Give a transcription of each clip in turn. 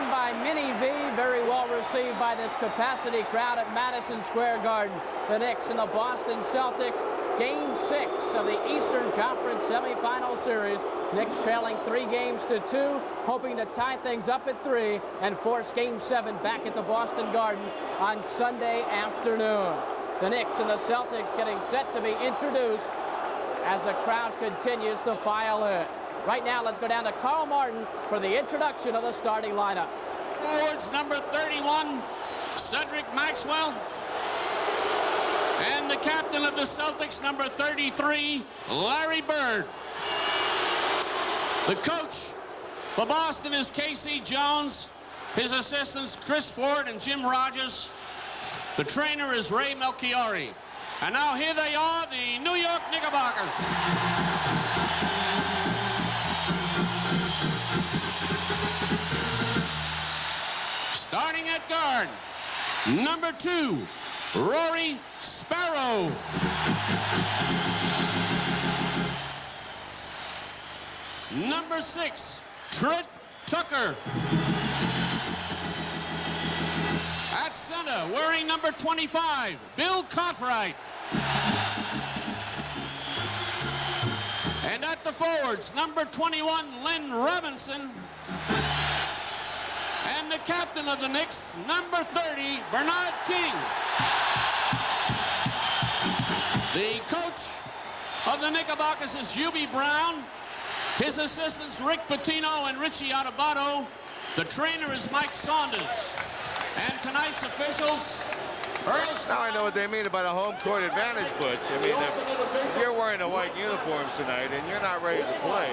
won by Mini V. Very well received by this capacity crowd at Madison Square Garden. The Knicks and the Boston Celtics. Game 6 of the Eastern Conference Semifinal Series. Knicks trailing 3-2, hoping to tie things up at 3 and force Game 7 back at the Boston Garden on Sunday afternoon. The Knicks and the Celtics getting set to be introduced as the crowd continues to file in. Right now, let's go down to Carl Martin for the introduction of the starting lineup. Forwards, number 31, Cedric Maxwell. And the captain of the Celtics, number 33, Larry Bird. The coach for Boston is K.C. Jones. His assistants, Chris Ford and Jim Rogers. The trainer is Ray Melchiori. And now here they are, the New York Knickerbockers. Starting at guard, number 2, Rory Sparrow. Number 6, Trent Tucker. At center, wearing number 25, Bill Cartwright. And at the forwards, number 21, Lynn Robinson. And the captain of the Knicks, number 30, Bernard King. The coach of the Knickerbockers is Hubie Brown. His assistants, Rick Pitino and Richie Adubato. The trainer is Mike Saunders. And tonight's officials, Now I know what they mean about a home court advantage, Butch. I mean, if you're wearing the white uniforms tonight and you're not ready to play,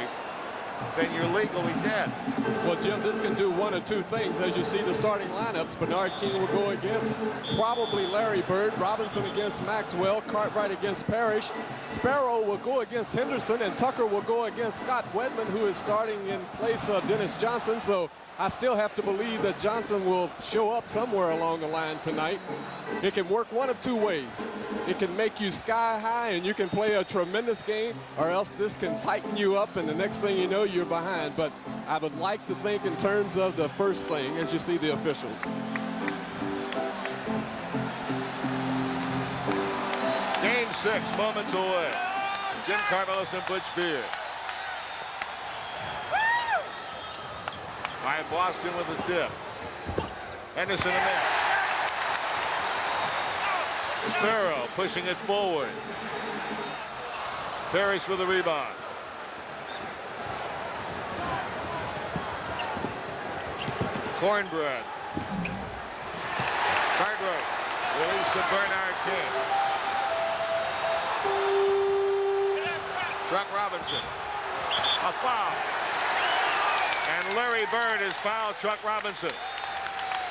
then you're legally dead. Well, Jim, this can do one of two things. As you see the starting lineups, Bernard King will go against probably Larry Bird, Robinson against Maxwell, Cartwright against Parish, Sparrow will go against Henderson, and Tucker will go against Scott Wedman, who is starting in place of Dennis Johnson. So I still have to believe that Johnson will show up somewhere along the line tonight. It can work one of two ways. It can make you sky high and you can play a tremendous game, or else this can tighten you up and the next thing you know, you're behind. But I would like to think in terms of the first thing as you see the officials. Game 6, moments away. Jim Carmelos and Butch Beard. By Boston with the tip. Henderson a miss. Sparrow pushing it forward. Parish with the rebound. Cornbread. Cartwright. Release to Bernard King. Chuck Robinson. A foul. And Larry Bird has fouled Chuck Robinson.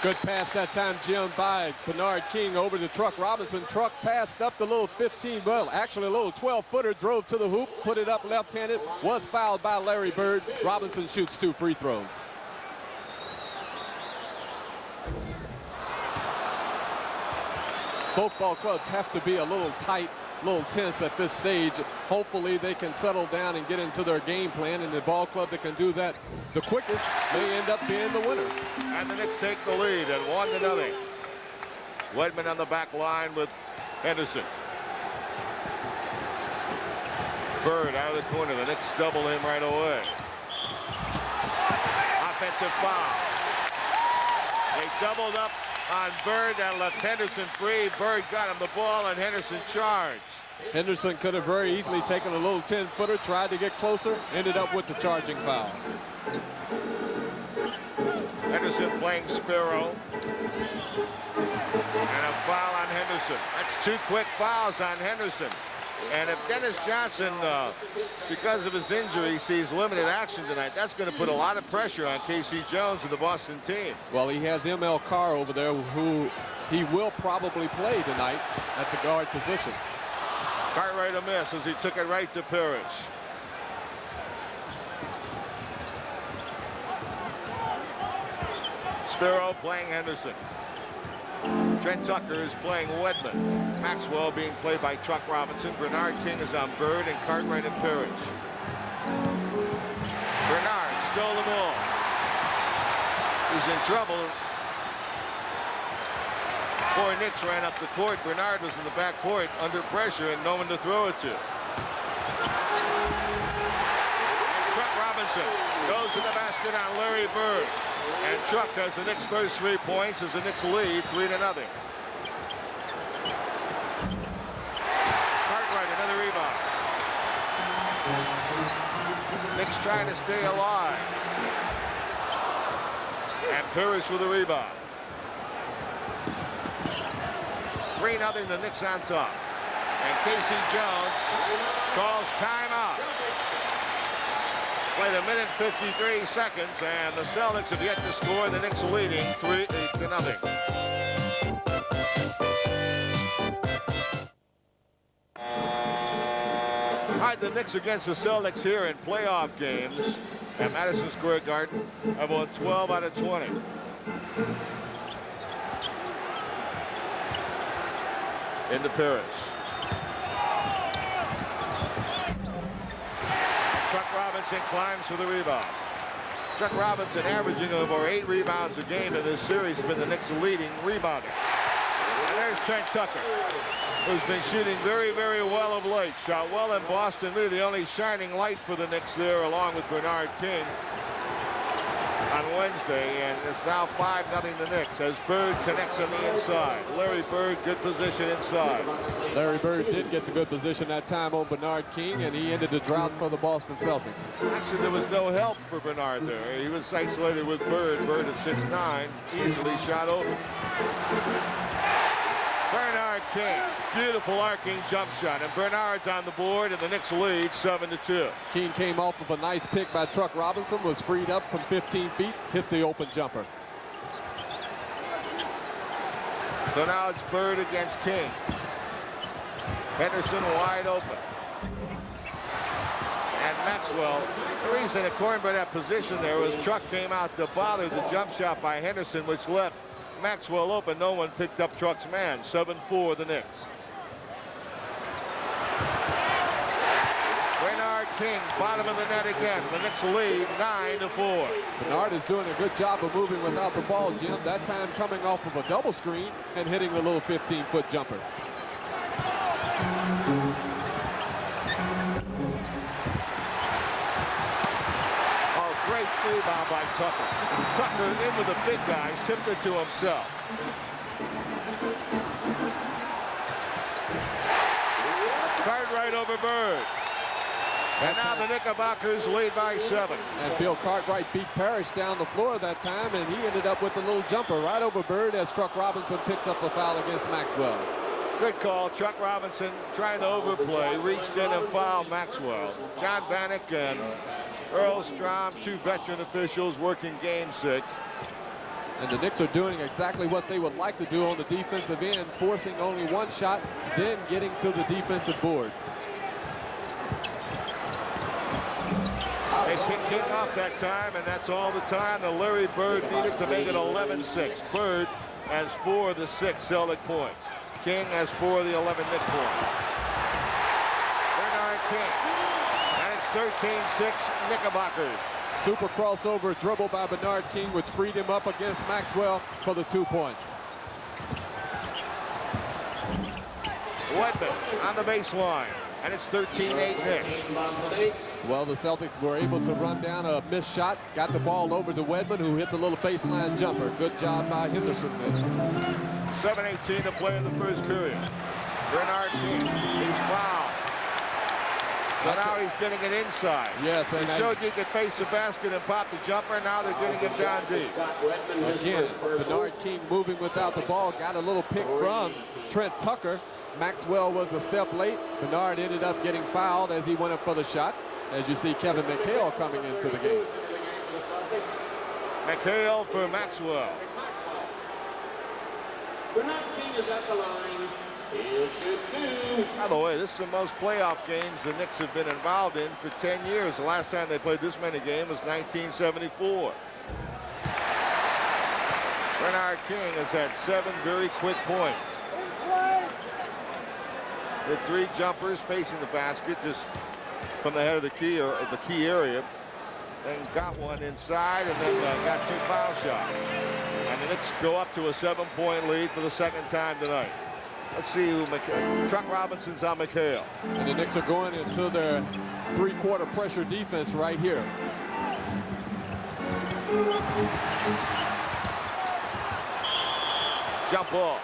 Good pass that time, Jim, by Bernard King over to Truck Robinson. Truck passed up the little 15, well, actually a little 12-footer, drove to the hoop, put it up left-handed, was fouled by Larry Bird. Robinson shoots 2 free throws. Both ball clubs have to be a little tight, a little tense at this stage. Hopefully they can settle down and get into their game plan, and the ball club that can do that the quickest may end up being the winner. And the Knicks take the lead at 1-0. Wedman on the back line with Henderson. Bird out of the corner. The Knicks double him right away. Offensive foul. They doubled up on Bird. That left Henderson free. Bird got him the ball, and Henderson charged. Henderson could have very easily taken a little 10-footer, tried to get closer, ended up with the charging foul. Henderson playing Sparrow. And a foul on Henderson. That's 2 quick fouls on Henderson. And if Dennis Johnson, because of his injury, sees limited action tonight, that's going to put a lot of pressure on K.C. Jones and the Boston team. Well, he has M.L. Carr over there, who he will probably play tonight at the guard position. Cartwright a miss as he took it right to Parish. Sparrow playing Henderson. Trent Tucker is playing Wedman. Maxwell being played by Chuck Robinson. Bernard King is on Bird, and Cartwright and Parish. Bernard stole the ball. is in trouble. Boy, Knicks ran up the court. Bernard was in the back court under pressure and no one to throw it to. Truck Robinson goes to the basket on Larry Bird. And Truck has the Knicks' first 3 points as the Knicks lead 3-0. Cartwright, another rebound. Knicks trying to stay alive. And Parish with a rebound. 3-0, the Knicks on top. And K.C. Jones calls timeout. Played 1:53 seconds, and the Celtics have yet to score. The Knicks leading 3-0. All right, the Knicks against the Celtics here in playoff games at Madison Square Garden have won 12 out of 20. Into Parish. Chuck Robinson climbs for the rebound. Chuck Robinson averaging over 8 rebounds a game in this series, has been the Knicks' leading rebounder. And there's Trent Tucker, who's been shooting very, very well of late. Shot well in Boston, really the only shining light for the Knicks there, along with Bernard King on Wednesday, and it's now 5-0 the Knicks as Bird connects on the inside. Larry Bird, good position inside. Larry Bird did get the good position that time on Bernard King, and he ended the drought for the Boston Celtics. Actually, there was no help for Bernard there. He was isolated with Bird. Bird at 6'9", easily shot over. Bernard King, beautiful arcing jump shot, and Bernard's on the board, and the Knicks lead 7-2. King came off of a nice pick by Truck Robinson, was freed up from 15 feet, hit the open jumper. So now it's Bird against King. Henderson wide open. And Maxwell, the reason according to that position there was Truck came out to bother the jump shot by Henderson, which left Maxwell open. No one picked up Truck's man. 7-4 the Knicks. Bernard King, bottom of the net again. The Knicks lead 9-4. Bernard is doing a good job of moving without the ball, Jim. That time coming off of a double screen and hitting a little 15-foot jumper. Great rebound by Tucker. Tucker in with the big guys, tipped it to himself. Cartwright over Bird. And now the Knickerbockers lead by 7. And Bill Cartwright beat Parish down the floor that time, and he ended up with a little jumper right over Bird as Truck Robinson picks up a foul against Maxwell. Good call. Chuck Robinson trying to overplay, reached in and fouled Maxwell. John Bannock and Earl Strom, 2 veteran officials working game 6. And the Knicks are doing exactly what they would like to do on the defensive end, forcing only one shot, then getting to the defensive boards. They kicked King off that time, and that's all the time that Larry Bird needed to make it 11-6. Bird has 4 of the 6 Celtic points. King has 4 of the 11 Knick points. Bernard King. And it's 13-6 Knickerbockers. Super crossover dribble by Bernard King, which freed him up against Maxwell for the 2 points. Wedman on the baseline. And it's 13-8 Knicks. Well, the Celtics were able to run down a missed shot, got the ball over to Wedman, who hit the little baseline jumper. Good job by Henderson there. 7:18 to play in the first period. Bernard King, he's fouled. So now he's getting it inside. Yes, and he showed you could face the basket and pop the jumper. Now they're getting him down deep. Again, Bernard King moving without the ball, got a little pick from Trent Tucker. Maxwell was a step late. Bernard ended up getting fouled as he went up for the shot. As you see Kevin McHale coming into the game. McHale for Maxwell. Bernard King is at the line. He'll shoot 2. By the way, this is the most playoff games the Knicks have been involved in for 10 years. The last time they played this many games was 1974. Bernard King has had 7 very quick points. With 3 jumpers facing the basket just from the head of the key or the key area. then got one inside, and then got 2 foul shots. And the Knicks go up to a 7-point lead for the second time tonight. Let's see who Truck Robinson's on McHale. And the Knicks are going into their 3-quarter pressure defense right here. Jump ball.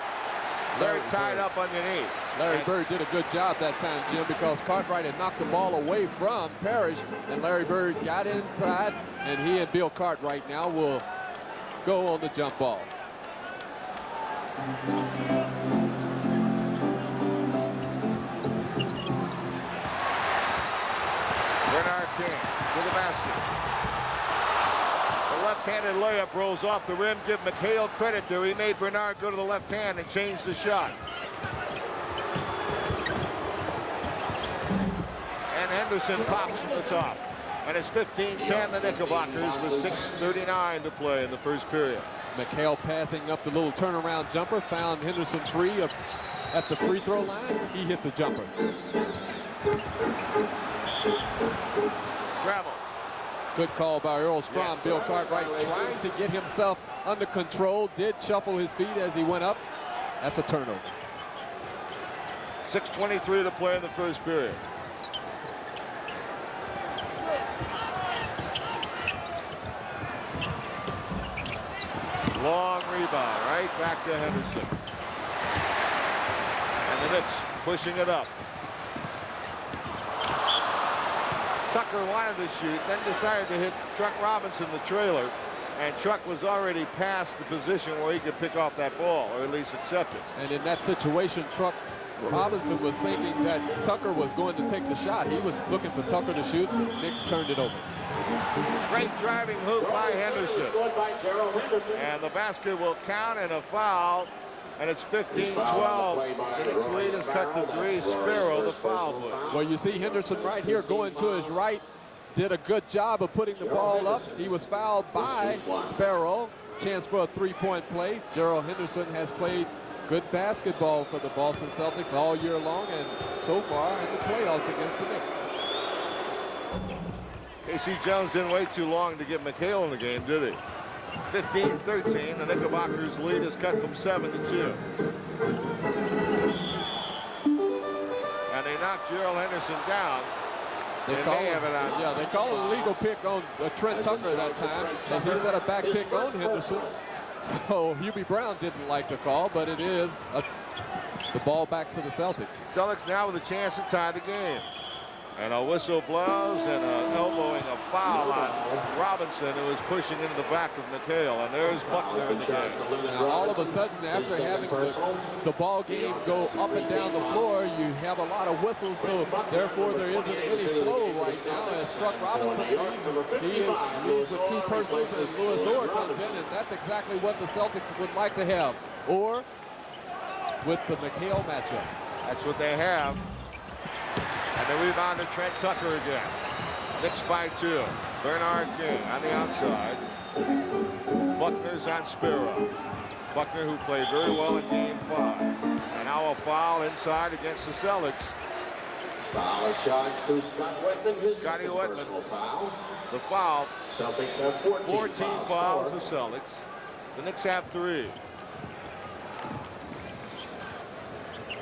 Larry tied up underneath. Larry Bird did a good job that time, Jim, because Cartwright had knocked the ball away from Parish, and Larry Bird got inside, and he and Bill Cartwright now will go on the jump ball. Bernard King to the basket. The left-handed layup rolls off the rim. Give McHale credit there. He made Bernard go to the left hand and change the shot. And Henderson pops from the top. And it's 15-10 the Knickerbockers with 6:39 to play in the first period. McHale passing up the little turnaround jumper, found Henderson free at the free throw line. He hit the jumper. Travel. Good call by Earl Strom. Yes. Bill Cartwright trying to get himself under control. Did shuffle his feet as he went up. That's a turnover. 6:23 to play in the first period. Long rebound, right back to Henderson. And the Knicks pushing it up. Tucker wanted to shoot, then decided to hit Truck Robinson, the trailer. And Truck was already past the position where he could pick off that ball, or at least accept it. And in that situation, Truck Robinson was thinking that Tucker was going to take the shot. He was looking for Tucker to shoot. Knicks turned it over. Great driving hoop by Henderson. And the basket will count, and a foul. And it's 15-12. The Knicks lead is cut to 3. Sparrow, the foul booth. Well, you see Henderson right here going to his right. Did a good job of putting the ball up. He was fouled by Sparrow. Chance for a 3-point play. Gerald Henderson has played good basketball for the Boston Celtics all year long, and so far in the playoffs against the Knicks. K.C. Jones didn't wait too long to get McHale in the game, did he? 15-13. The Knickerbockers lead is cut from 7 to 2. And they knocked Gerald Henderson down. They call it a legal pick on Trent Tucker that time, as he set a back pick on Henderson. So Hubie Brown didn't like the call, but it is the ball back to the Celtics. Celtics now with a chance to tie the game. And a whistle blows, and elbowing a foul on Robinson, who was pushing into the back of McHale. And there's Buckner in the game. Now, all of a sudden, after having the ball game go up and down the floor, you have a lot of whistles, so therefore there isn't any flow right now. As Truck Robinson leaves with 2 personals, and Louis Orr comes in, and that's exactly what the Celtics would like to have. Or with the McHale matchup. That's what they have. And the rebound to Trent Tucker again. Knicks by 2. Bernard King on the outside. Buckner's on Sparrow. Buckner, who played very well in game 5. And now a foul inside against the Celtics. Foul shot to Scott Wedman. Scotty Wedman. Foul. The foul. Celtics have 14 fouls, the Celtics. The Knicks have 3.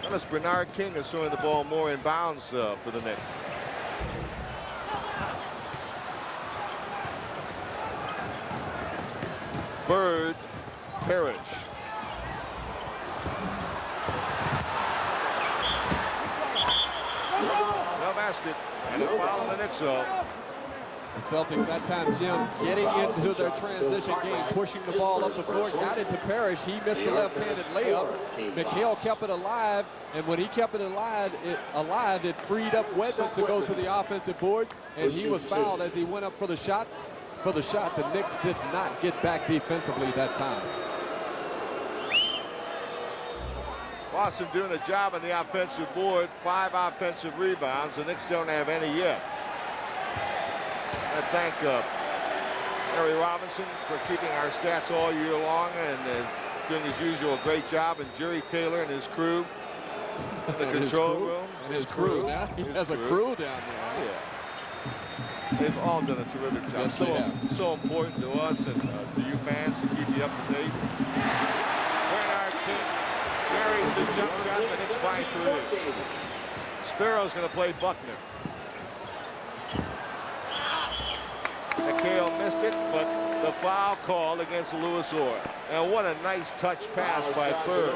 Notice Bernard King is throwing the ball more in bounds for the Knicks. Bird, Parish. No basket. And a foul on the Knicks, though. The Celtics that time, Jim, getting into their transition game, pushing the ball up the floor, got it to Parish. He missed the left-handed layup. McHale kept it alive, and when he kept it alive, it freed up Wedman to go to the offensive boards, and he was fouled as he went up for the shot. The Knicks did not get back defensively that time. Boston doing a job on the offensive board. 5 offensive rebounds. The Knicks don't have any yet. I thank Harry Robinson for keeping our stats all year long and doing his usual great job, and Jerry Taylor and his crew in the control room. And his crew. Now he has a crew down there. Yeah. They've all done a terrific job. Yes, they have. So important to us and to you fans to keep you up to date. Bernard King carries the jump shot, and it's by 3. Sparrow's going to play Buckner. McHale missed it, but the foul called against Lewis Orr. And what a nice touch pass by Bird.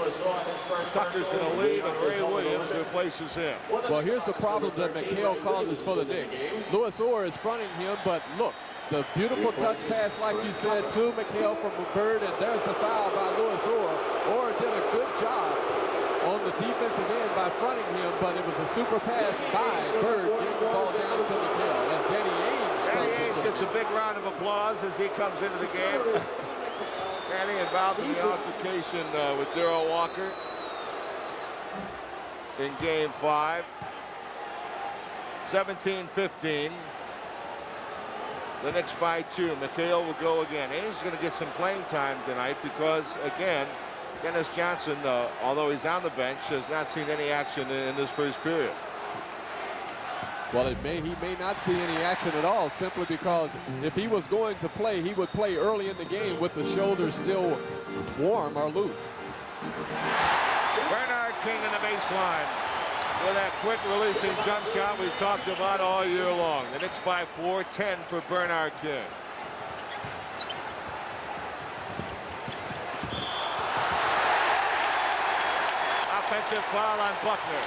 Tucker's going to leave, and Ray Williams replaces him. Well, here's the problem that McHale causes for the Knicks. Lewis Orr is fronting him, but look, the beautiful touch pass, like you said, to McHale from Bird, and there's the foul by Lewis Orr. Orr did a good job on the defensive end by fronting him, but it was a super pass by Bird getting the ball down to McHale. As Danny Ainge gets a big round of applause as he comes into the game. Danny involved in the altercation with Darrell Walker in game 5. 17-15. The Knicks by 2. McHale will go again. Ainge is going to get some playing time tonight because, again, Dennis Johnson, although he's on the bench, has not seen any action in this first period. Well, he may not see any action at all, simply because if he was going to play, he would play early in the game with the shoulders still warm or loose. Bernard King in the baseline with that quick releasing jump shot we've talked about all year long. The Knicks by 4, 10 for Bernard King. Offensive foul on Buckner.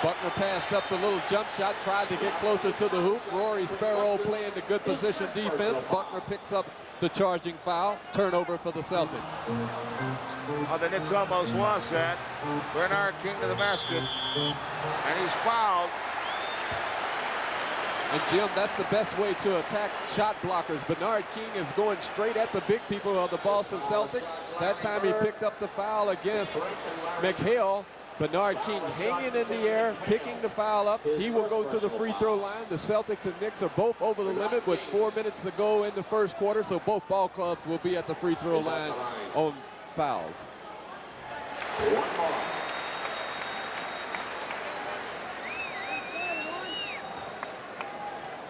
Buckner passed up the little jump shot, tried to get closer to the hoop. Rory Sparrow playing the good position defense. Buckner picks up the charging foul. Turnover for the Celtics. Oh, the Knicks almost lost that. Bernard King to the basket. And he's fouled. And Jim, that's the best way to attack shot blockers. Bernard King is going straight at the big people of the Boston Celtics. That time he picked up the foul against McHale. Bernard King hanging in the air, picking the foul up. He will go to the free throw line. The Celtics and Knicks are both over the limit with 4 minutes to go in the first quarter, so both ball clubs will be at the free throw line on fouls.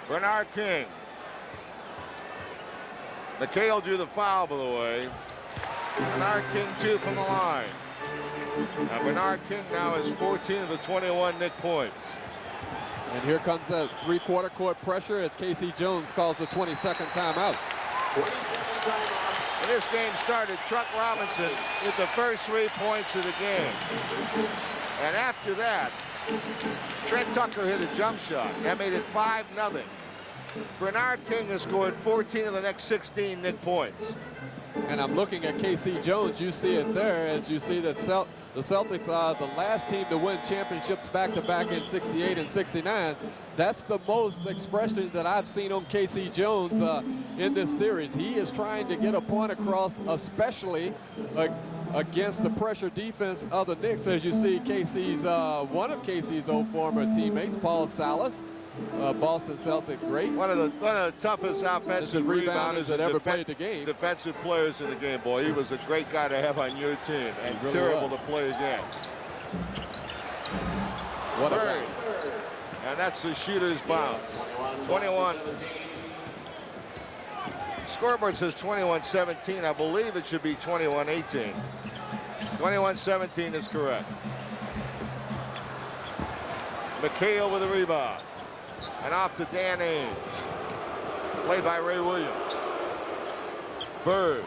Bernard King. McHale drew the foul, by the way. Bernard King 2 from the line. And Bernard King now has 14 of the 21 Knick points. And here comes the three-quarter court pressure as K.C. Jones calls the 22nd timeout. When this game started, Truck Robinson with the first 3 points of the game. And after that, Trent Tucker hit a jump shot. That made it 5-0. Bernard King has scored 14 of the next 16 Knick points. And I'm looking at K.C. Jones. You see it there as you see that the Celtics are the last team to win championships back-to-back in '68 and '69. That's the most expression that I've seen on K.C. Jones in this series. He is trying to get a point across, especially against the pressure defense of the Knicks. As you see, one of K.C.'s old former teammates, Paul Salas, Boston Celtic great. One of the toughest offensive rebounders that ever played the game. Defensive players in the game, boy. He was a great guy to have on your team and really terrible to play against. What a bounce. And that's the shooter's bounce. 21. Scoreboard says 21-17. I believe it should be 21-18. 21-17 is correct. McHale with a rebound. And off to Dan Ainge. Played by Ray Williams. Bird.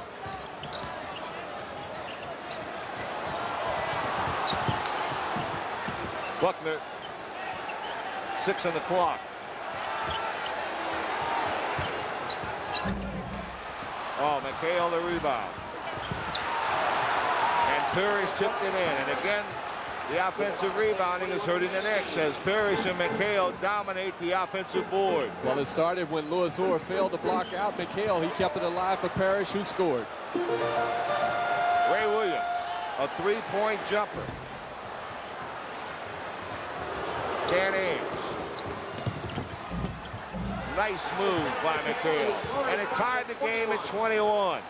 Buckner. 6 on the clock. Oh, McHale the rebound. And Parish tipped it in. And again, the offensive rebounding is hurting the Knicks as Parish and McHale dominate the offensive board. Well, it started when Lewis Orr failed to block out McHale. He kept it alive for Parish, who scored. Ray Williams, a three-point jumper. Dan Ainge. Nice move by McHale. And it tied the game at 21.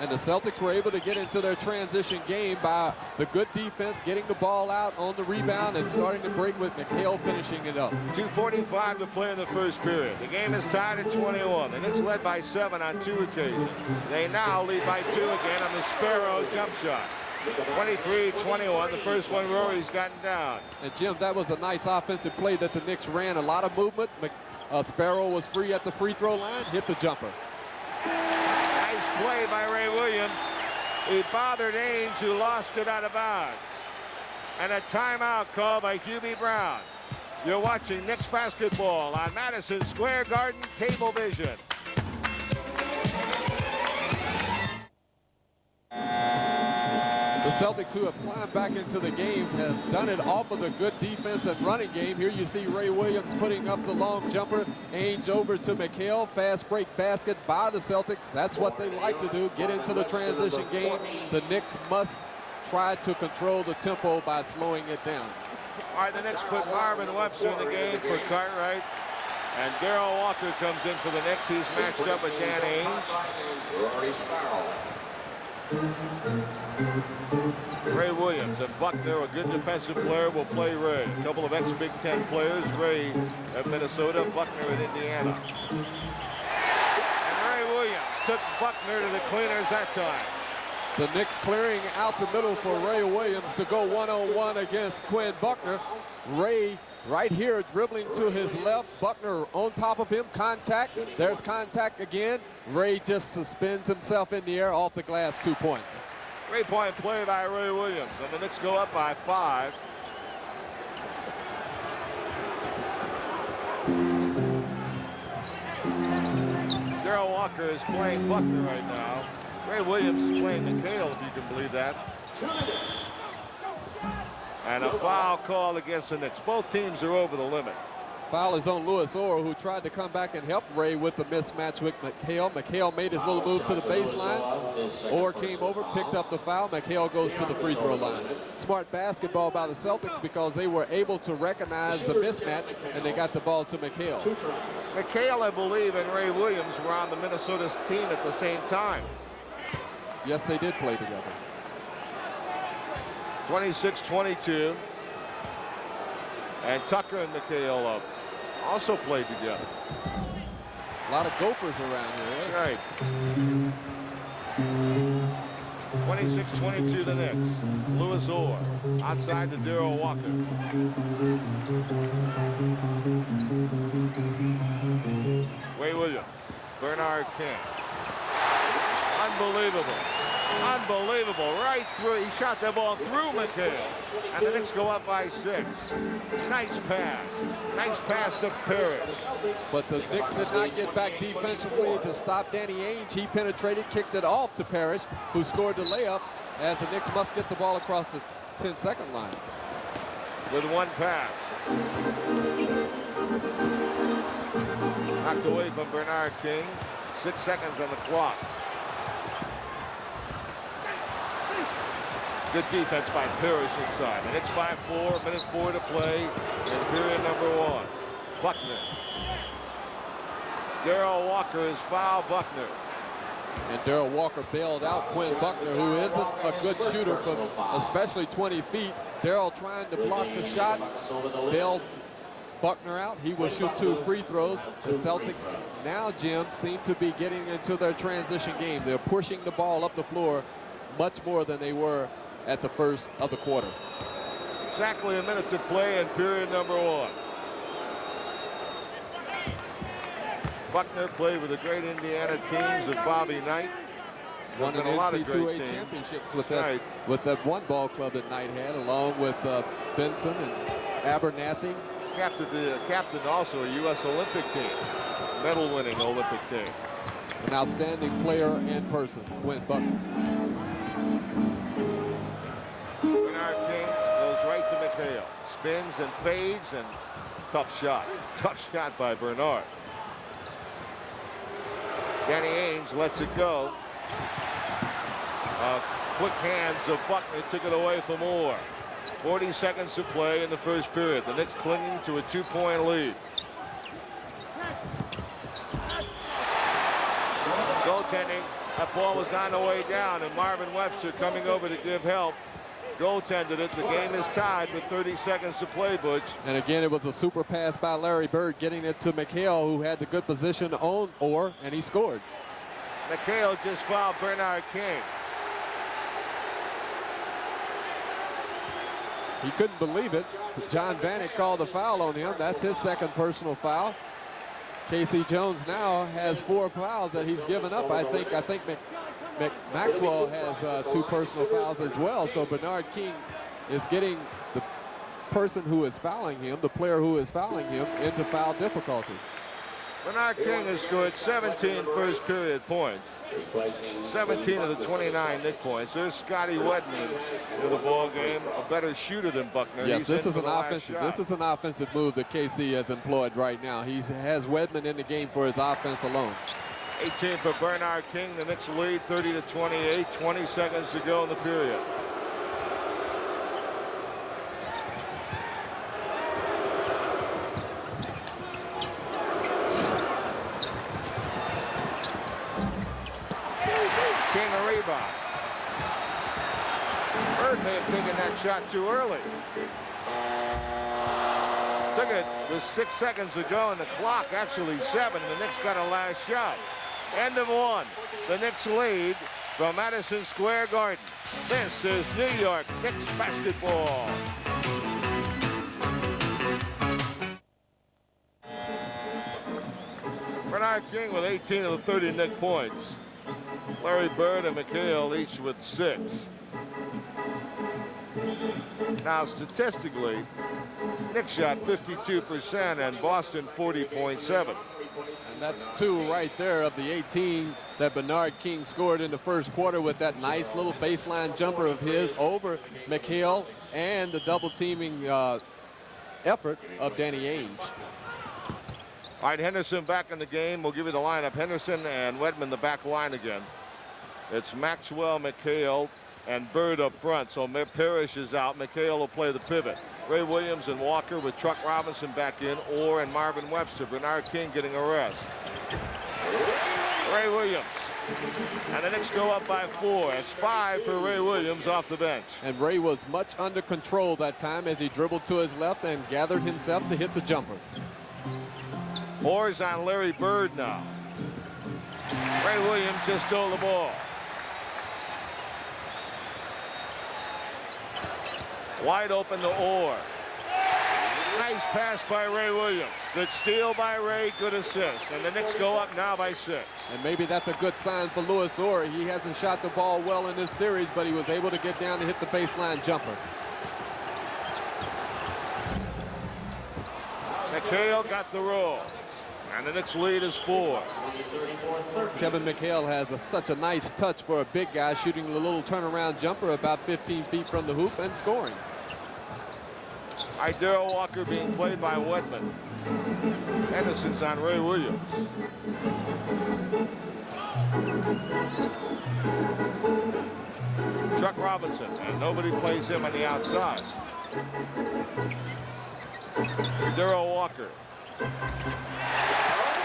And the Celtics were able to get into their transition game by the good defense, getting the ball out on the rebound and starting to break with McHale finishing it up. 2:45 to play in the first period. The game is tied at 21. The Knicks led by 7 on 2 occasions. They now lead by 2 again on the Sparrow jump shot. 23-21, the first one Rory's gotten down. And Jim, that was a nice offensive play that the Knicks ran. A lot of movement. Sparrow was free at the free throw line, hit the jumper. Nice play by Ray Williams. He bothered Ainge, who lost it out of bounds. And a timeout call by Hubie Brown. You're watching Knicks basketball on Madison Square Garden Cablevision. The Celtics, who have climbed back into the game, have done it off of the good defense and running game. Here you see Ray Williams putting up the long jumper. Ainge over to McHale. Fast break basket by the Celtics. That's what they like to do, get into the transition game. The Knicks must try to control the tempo by slowing it down. All right, the Knicks put Marvin Webster in the game for Cartwright. And Darrell Walker comes in for the Knicks. He's matched up with Dan Ainge. Ray Williams and Buckner, a good defensive player, will play Ray. A couple of ex-Big Ten players, Ray at Minnesota, Buckner at Indiana. And Ray Williams took Buckner to the cleaners that time. The Knicks clearing out the middle for Ray Williams to go one-on-one against Quinn Buckner. Ray right here dribbling to his left. Buckner on top of him. Contact. There's contact again. Ray just suspends himself in the air off the glass. 2 points. 3-point play by Ray Williams. And the Knicks go up by 5. Darrell Walker is playing Buckner right now. Ray Williams is playing McHale, if you can believe that. And a foul call against the Knicks. Both teams are over the limit. Foul is on Louis Orr, who tried to come back and help Ray with the mismatch with McHale. McHale made his little move to the baseline. Orr came over, picked up the foul. McHale goes to the free throw line. Smart basketball by the Celtics because they were able to recognize the mismatch, and they got the ball to McHale. McHale, I believe, and Ray Williams were on the Minnesota's team at the same time. Yes, they did play together. 26-22. And Tucker and McHale also played together. A lot of Gophers around here. That's right. 26-22 the Knicks. Louis Orr outside to Darrell Walker. Ray Williams. Bernard King. Unbelievable. Unbelievable. Right through. He shot the ball through McHale. And the Knicks go up by 6. Nice pass. Nice pass to Parish. But the Knicks did not get back defensively to stop Danny Ainge. He penetrated, kicked it off to Parish, who scored the layup, as the Knicks must get the ball across the 10-second line. With one pass. Knocked away from Bernard King. 6 seconds on the clock. Good defense by Parish inside. The Knicks by 4, minute 4 to play in period number 1. Buckner. Darrell Walker is foul Buckner. And Darrell Walker bailed out Quinn Buckner, who isn't a good shooter from especially 20 feet. Darrell trying to block the shot, bailed Buckner out. He will shoot 2 free throws. The Celtics now, Jim, seem to be getting into their transition game. They're pushing the ball up the floor much more than they were at the first of the quarter. Exactly a minute to play in period number 1. Buckner played with the great Indiana teams of Bobby Knight. Won an NCAA championships with that, with that one ball club that Knight had, along with Benson and Abernathy. Captain also a U.S. Olympic team, medal-winning Olympic team. An outstanding player in person, Quinn Buckner. Bernard King goes right to McHale. Spins and fades, and tough shot. Tough shot by Bernard. Danny Ainge lets it go. Quick hands of Buckner took it away from Orr. 40 seconds to play in the first period. The Knicks clinging to a 2-point lead. Goaltending That ball was on the way down, and Marvin Webster coming over to give help. Goaltended it. The game is tied with 30 seconds to play, Butch. And again, it was a super pass by Larry Bird, getting it to McHale, who had the good position on Orr, and he scored. McHale just fouled Bernard King. He couldn't believe it. John Vanek called a foul on him. That's his second personal foul. K.C. Jones now has 4 fouls that he's given up. I think Maxwell has 2 personal fouls as well. So Bernard King is getting the person who is fouling him, the player who is fouling him, into foul difficulty. Bernard King has scored 17 first period points. 17 of the 29 Nick points. There's Scotty Wedman in the ball game, a better shooter than Buckner. Yes, this is an offensive move that KC has employed right now. He has Wedman in the game for his offense alone. 18 for Bernard King. The Knicks lead 30-28. 20 seconds to go in the period. King a rebound. Bird may have taken that shot too early. Took it with 6 seconds to go, and the clock actually 7. The Knicks got a last shot. End of 1. The Knicks lead from Madison Square Garden. This is New York Knicks basketball. Bernard King with 18 of the 30 Knick points. Larry Bird and McHale each with 6. Now statistically, Knicks shot 52% and Boston 40.7. And that's 2 right there of the 18 that Bernard King scored in the first quarter with that nice little baseline jumper of his over McHale and the double teaming effort of Danny Ainge. All right, Henderson back in the game. We'll give you the lineup. Henderson and Wedman the back line again. It's Maxwell, McHale, and Bird up front. So Parish is out. McHale will play the pivot. Ray Williams and Walker with Truck Robinson back in. Orr and Marvin Webster. Bernard King getting a rest. Ray Williams. And the Knicks go up by 4. It's 5 for Ray Williams off the bench. And Ray was much under control that time as he dribbled to his left and gathered himself to hit the jumper. Orr's on Larry Bird now. Ray Williams just stole the ball. Wide open to Orr. Nice pass by Ray Williams. Good steal by Ray, good assist. And the Knicks go up now by 6. And maybe that's a good sign for Louis Orr. He hasn't shot the ball well in this series, but he was able to get down to hit the baseline jumper. McHale got the roll. And the Knicks lead is 4. Kevin McHale has such a nice touch for a big guy, shooting a little turnaround jumper about 15 feet from the hoop and scoring. Darryl Walker being played by Wedman. Henderson's on Ray Williams. Chuck Robinson, and nobody plays him on the outside. Darryl Walker.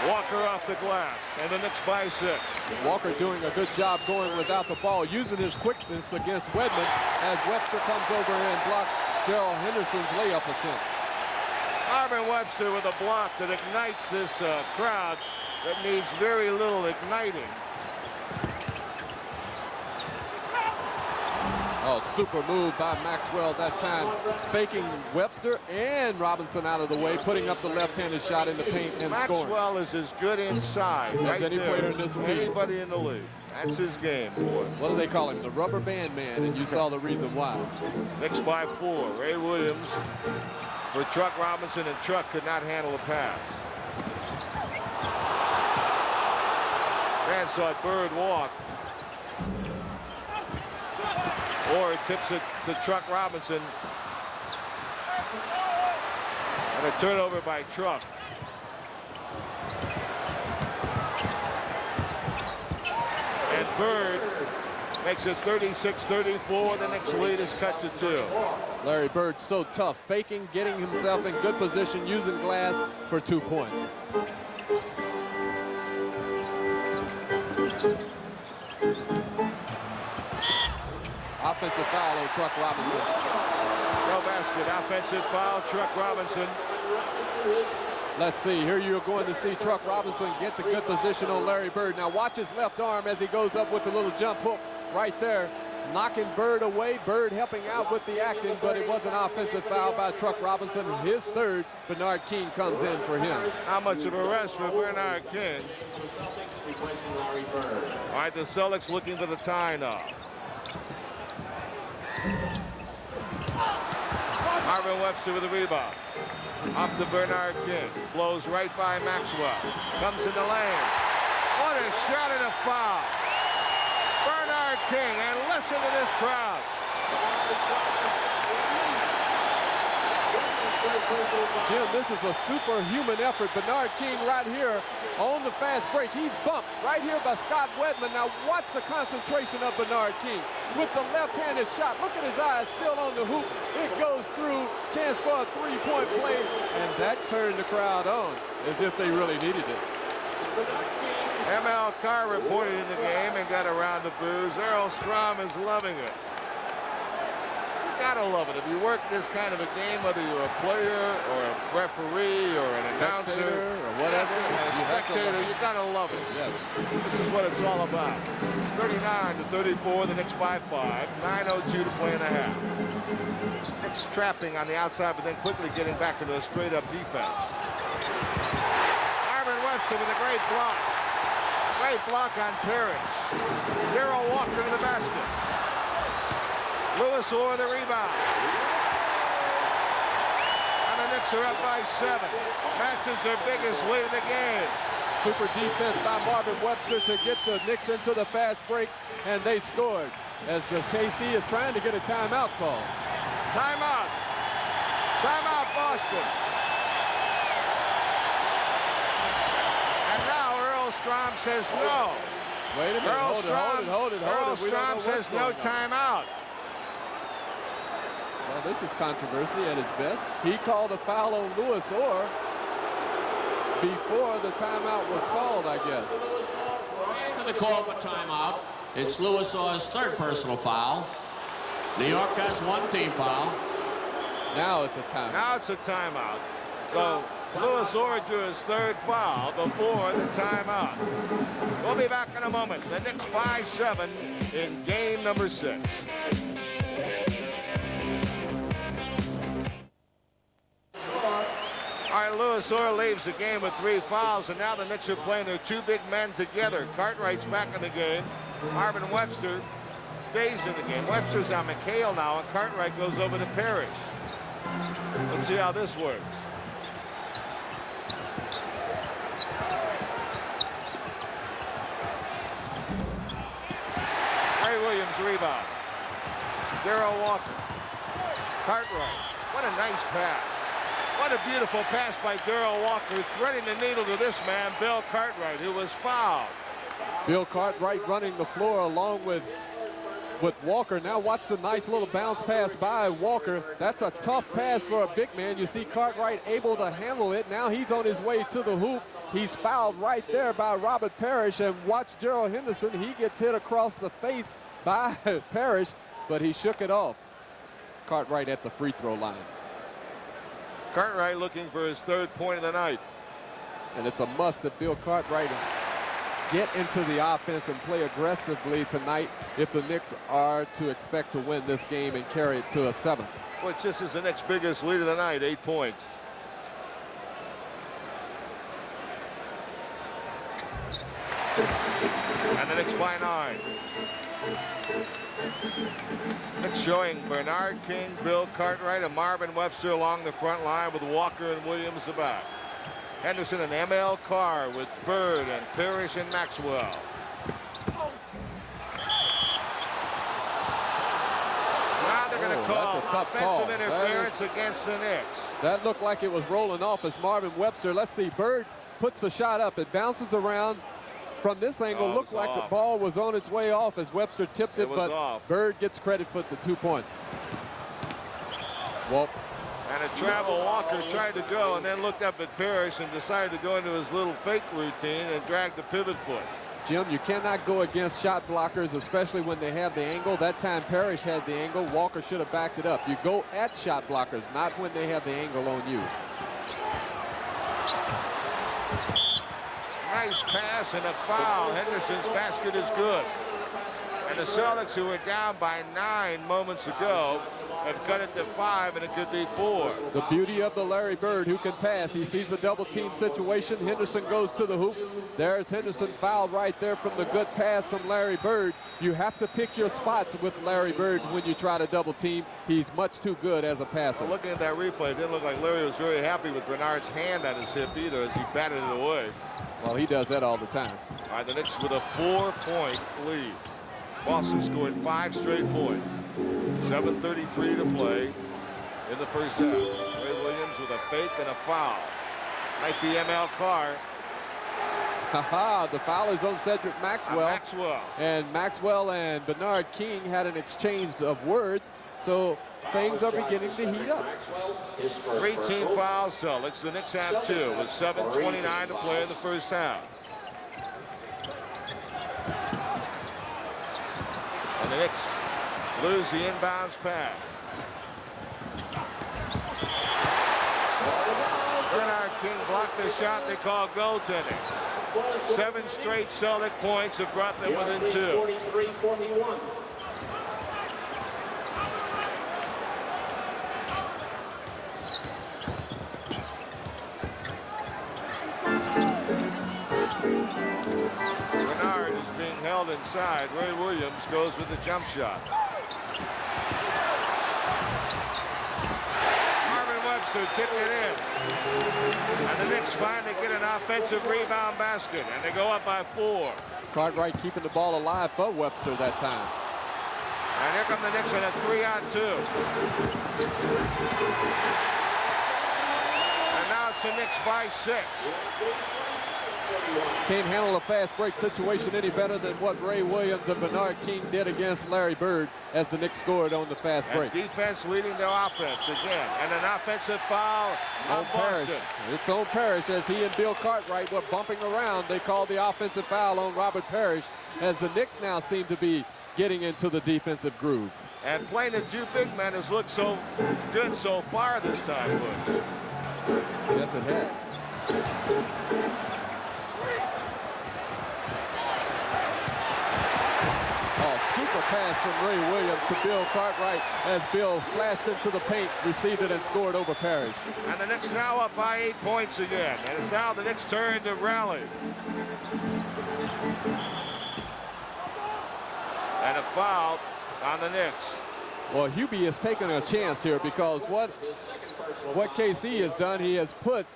Walker off the glass, and the Knicks by 6. Walker doing a good job going without the ball, using his quickness against Wedman as Webster comes over and blocks Gerald Henderson's layup attempt. Marvin Webster with a block that ignites this crowd that needs very little igniting. Oh, super move by Maxwell that time, faking Webster and Robinson out of the way, putting up the left-handed shot in the paint and scoring. Maxwell is as good inside as any player in this league. Anybody in the league. That's his game, boy. What do they call him? The rubber band man, and you saw the reason why. Knicks by 4. Ray Williams for Truck Robinson, and Truck could not handle a pass. Man saw Bird walk. Or tips it to Truck Robinson. And a turnover by Truck. And Bird makes it 36-34. The next lead is cut to 2. Larry Bird so tough, faking, getting himself in good position, using glass for 2 points. Offensive foul on Truck Robinson. No basket. Offensive foul, Truck Robinson. Let's see, here you're going to see Truck Robinson get the good position on Larry Bird. Now watch his left arm as he goes up with the little jump hook right there, knocking Bird away. Bird helping out with the acting, but it was an offensive foul by Truck Robinson. His third. Bernard King comes in for him. How much of a rest for Bernard King? All right, the Celtics looking for the tie now. Marvin Webster with the rebound. Up to Bernard King. Blows right by Maxwell. Comes in the lane. What a shot and a foul. Bernard King, and listen to this crowd. Jim, this is a superhuman effort. Bernard King right here on the fast break. He's bumped right here by Scott Wedman. Now watch the concentration of Bernard King with the left-handed shot. Look at his eyes still on the hoop. It goes through. Chance for a three-point play. And that turned the crowd on as if they really needed it. ML Carr reported in the game and got a round of boos. Earl Strom is loving it. You gotta love it. If you work this kind of a game, whether you're a player or a referee or an announcer or whatever, a spectator, you gotta love it. Yes. This is what it's all about. 39-34, the Knicks by 5. 9:02 to play in the half. Knicks trapping on the outside, but then quickly getting back into a straight-up defense. Marvin Webster with a great block. Great block on Parish. Darrell Walker to the basket. Lewis Orr the rebound. And the Knicks are up by 7. Matches their biggest lead of the game. Super defense by Marvin Webster to get the Knicks into the fast break, and they scored as KC is trying to get a timeout call. Timeout. Timeout, Boston. And now Earl Strom says no. Wait a minute, hold it. Earl Strom says no timeout. Well, this is controversy at its best. He called a foul on Lewis Orr before the timeout was called, I guess. To the call for timeout, it's Lewis Orr's third personal foul. New York has one team foul. Now it's a timeout. Now it's a timeout. So Lewis Orr drew his third foul before the timeout. We'll be back in a moment. The Knicks by 7 in game number 6. All right, Lewis Orr leaves the game with 3 fouls, and now the Knicks are playing their 2 big men together. Cartwright's back in the game. Marvin Webster stays in the game. Webster's on McHale now, and Cartwright goes over to Parish. Let's see how this works. Ray Williams rebound. Darrell Walker. Cartwright. What a nice pass. What a beautiful pass by Darrell Walker, threading the needle to this man, Bill Cartwright, who was fouled. Bill Cartwright running the floor along with Walker. Now watch the nice little bounce pass by Walker. That's a tough pass for a big man. You see Cartwright able to handle it. Now he's on his way to the hoop. He's fouled right there by Robert Parish. And watch Gerald Henderson. He gets hit across the face by Parish, but he shook it off. Cartwright at the free throw line. Cartwright looking for his 3rd point of the night. And it's a must that Bill Cartwright get into the offense and play aggressively tonight if the Knicks are to expect to win this game and carry it to a 7th. Which this is the Knicks' biggest lead of the night, 8 points. And the Knicks by 9. It's showing Bernard King, Bill Cartwright, and Marvin Webster along the front line with Walker and Williams the back. Henderson and ML Carr with Bird and Parish and Maxwell. Now they're going to call offensive interference against the Knicks. That looked like it was rolling off as Marvin Webster. Let's see, Bird puts the shot up. It bounces around. From this angle, looked like the ball was on its way off as Webster tipped it, but Bird gets credit for the 2 points. Well, and a travel Walker tried to go and then looked up at Parish and decided to go into his little fake routine and dragged the pivot foot. Jim, you cannot go against shot blockers, especially when they have the angle. That time Parish had the angle. Walker should have backed it up. You go at shot blockers, not when they have the angle on you. Nice pass and a foul. Henderson's basket is good. And the Celtics, who were down by 9 moments ago, have cut it to 5, and it could be 4. The beauty of the Larry Bird, who can pass. He sees the double team situation. Henderson goes to the hoop. There's Henderson fouled right there from the good pass from Larry Bird. You have to pick your spots with Larry Bird when you try to double team. He's much too good as a passer. Well, looking at that replay, it didn't look like Larry was very happy with Bernard's hand on his hip either as he batted it away. Well, he does that all the time. All right, the Knicks with a 4-point lead. Boston scored 5 straight points. 7:33 to play in the first half. Ray Williams with a fake and a foul. Might be ML Carr. Haha, the foul is on Cedric Maxwell. Maxwell. And Maxwell and Bernard King had an exchange of words, so things are beginning to heat up. 3-team foul Celtics. The Knicks have 2 with 7:29 to play in the first half. And the Knicks lose the inbounds pass. Bernard King blocked the shot they call goaltending. 7 straight Celtic points have brought them within 2. Bernard is being held inside. Ray Williams goes with the jump shot. Webster tipped it in. And the Knicks finally get an offensive rebound basket, and they go up by 4. Cartwright keeping the ball alive for Webster that time. And here come the Knicks in a 3-on-2. And now it's the Knicks by 6. Can't handle a fast break situation any better than what Ray Williams and Bernard King did against Larry Bird as the Knicks scored on the fast break. And defense leading their offense again. And an offensive foul on Boston. Parish. It's on Parish as he and Bill Cartwright were bumping around. They called the offensive foul on Robert Parish as the Knicks now seem to be getting into the defensive groove. And playing the 2 big men has looked so good so far this time, Woods. Yes, it has. Super pass from Ray Williams to Bill Cartwright as Bill flashed into the paint, received it, and scored over Parish. And the Knicks now up by 8 points again. And it's now the Knicks' turn to rally. And a foul on the Knicks. Well, Hubie has taken a chance here because what KC has done, he has put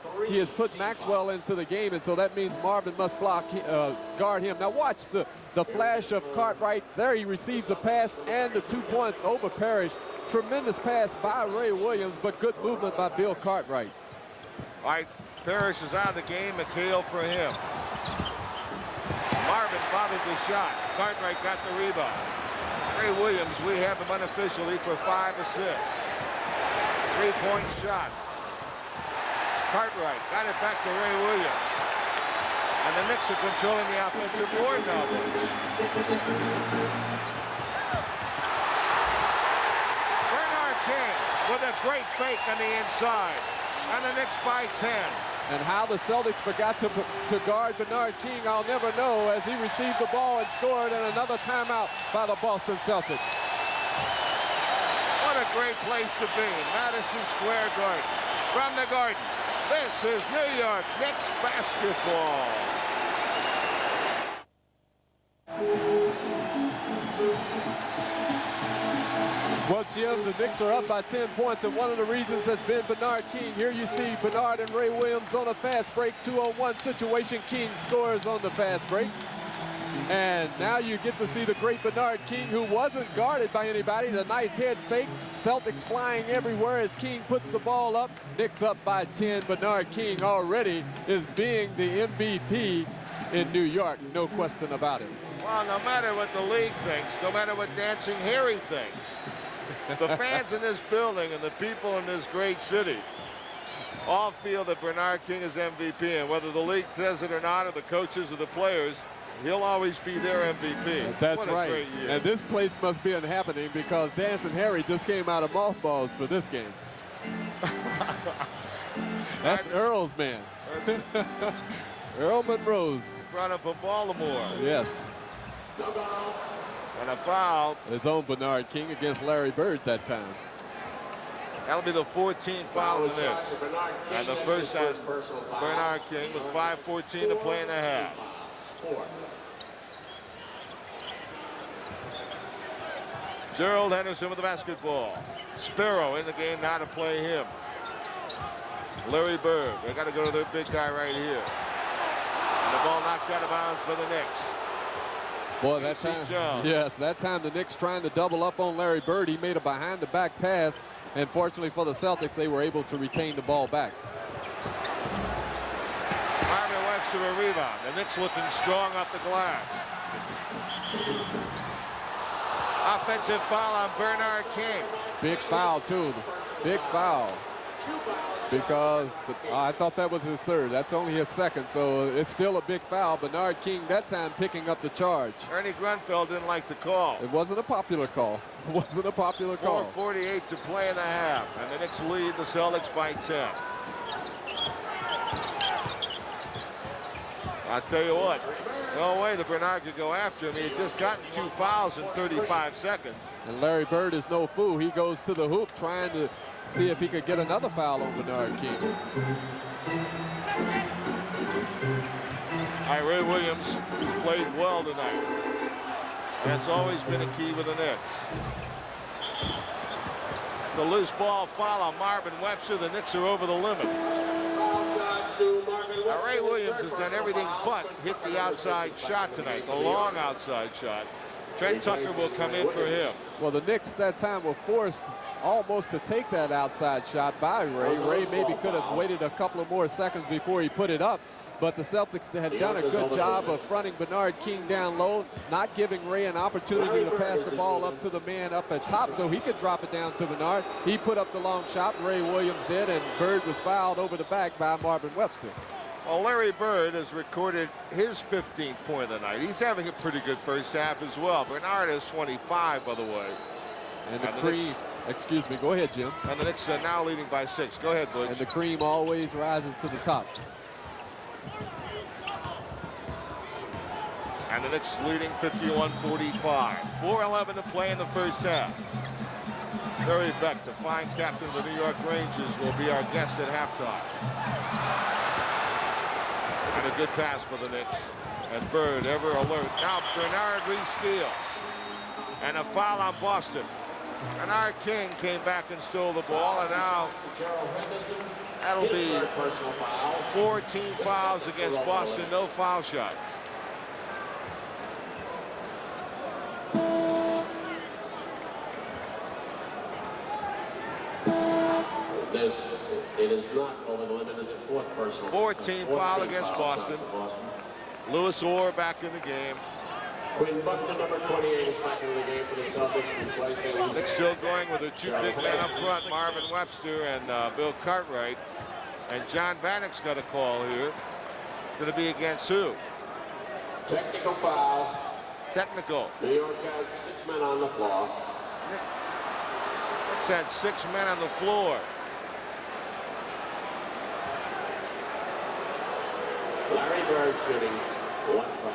Maxwell into the game, and so that means Marvin must guard him. Now watch the flash of Cartwright. There he receives the pass and the 2 points over Parish. Tremendous pass by Ray Williams, but good movement by Bill Cartwright. All right, Parish is out of the game. McHale for him. Marvin bothered the shot. Cartwright got the rebound. Ray Williams, we have him unofficially for 5 assists. 3-point shot. Cartwright got it back to Ray Williams. And the Knicks are controlling the offensive board now. Bernard King with a great fake on the inside. And the Knicks by 10. And how the Celtics forgot to guard Bernard King, I'll never know, as he received the ball and scored, and another timeout by the Boston Celtics. What a great place to be, Madison Square Garden. From the Garden, this is New York Knicks basketball. Well, Jim, the Knicks are up by 10 points, and one of the reasons has been Bernard King. Here you see Bernard and Ray Williams on a fast break, 2-on-1 situation. King scores on the fast break. And now you get to see the great Bernard King, who wasn't guarded by anybody. The nice head fake. Celtics flying everywhere as King puts the ball up. Knicks up by 10. Bernard King already is being the MVP in New York. No question about it. Well, no matter what the league thinks, no matter what Dancing Harry thinks, the fans in this building and the people in this great city all feel that Bernard King is MVP. And whether the league says it or not, or the coaches or the players, He'll always be their MVP. That's what a right. Great year. And this place must be happening because Dancing Harry just came out of mothballs for this game. That's Earl's man. Earl Monroe's. Brought him from Baltimore. Yes. And a foul. His own Bernard King against Larry Bird that time. That'll be the 14th foul of the Knicks. And the first on Bernard King with 5:14 to play in the half. Gerald Henderson with the basketball. Sparrow in the game now to play him. Larry Bird. They got to go to their big guy right here. And the ball knocked out of bounds for the Knicks. Boy, that time, yes, that time the Knicks trying to double up on Larry Bird. He made a behind-the-back pass, and fortunately for the Celtics, they were able to retain the ball back. Marvin Webster a rebound. The Knicks looking strong off the glass. Offensive foul on Bernard King. Big foul, too. Big foul. Because I thought that was his third. That's only his second, so it's still a big foul. Bernard King that time picking up the charge. Ernie Grunfeld didn't like the call. It wasn't a popular call. It wasn't a popular call. 4:48 to play in the half, and the Knicks lead the Celtics by 10. I'll tell you what, no way that Bernard could go after him. He had just gotten 2 fouls in 35 seconds. And Larry Bird is no fool. He goes to the hoop trying to see if he could get another foul on Bernard King. Ray Williams, who's played well tonight. That's always been a key with the Knicks. It's a loose ball foul on Marvin Webster. The Knicks are over the limit. Now, Ray Williams has done everything but hit the outside shot tonight, the long outside shot. Trent Tucker will come in for him. Well, the Knicks that time were forced almost to take that outside shot by Ray. Ray maybe could have waited a couple of more seconds before he put it up, but the Celtics had done a good job of fronting Bernard King down low, not giving Ray an opportunity to pass the ball up to the man up at top so he could drop it down to Bernard. He put up the long shot, Ray Williams did, and Bird was fouled over the back by Marvin Webster. Well, Larry Bird has recorded his 15th point of the night. He's having a pretty good first half as well. Bernard has 25, by the way. And the cream, excuse me, go ahead, Jim. And the Knicks are now leading by 6. Go ahead, Butch. And the cream always rises to the top. And the Knicks leading 51-45. 4:11 to play in the first half. Larry Beck, the fine captain of the New York Rangers, will be our guest at halftime. And a good pass for the Knicks. And Bird ever alert. Now Bernard re-steals. And a foul on Boston. Bernard King came back and stole the ball, and now that'll be 14 fouls against Boston, no foul shots. It is not over the limit. It's a 4th personal. 14 foul against Boston. Lewis Orr back in the game. Quinn Buckner, number 28, is back in the game for the Celtics, replacing. Knicks still going with their 2 big men up front, Marvin Webster and Bill Cartwright. And John Vanek's got a call here. It's going to be against who? Technical foul. Technical. New York has 6 men on the floor. Knicks had 6 men on the floor. Larry Bird shooting 1 try.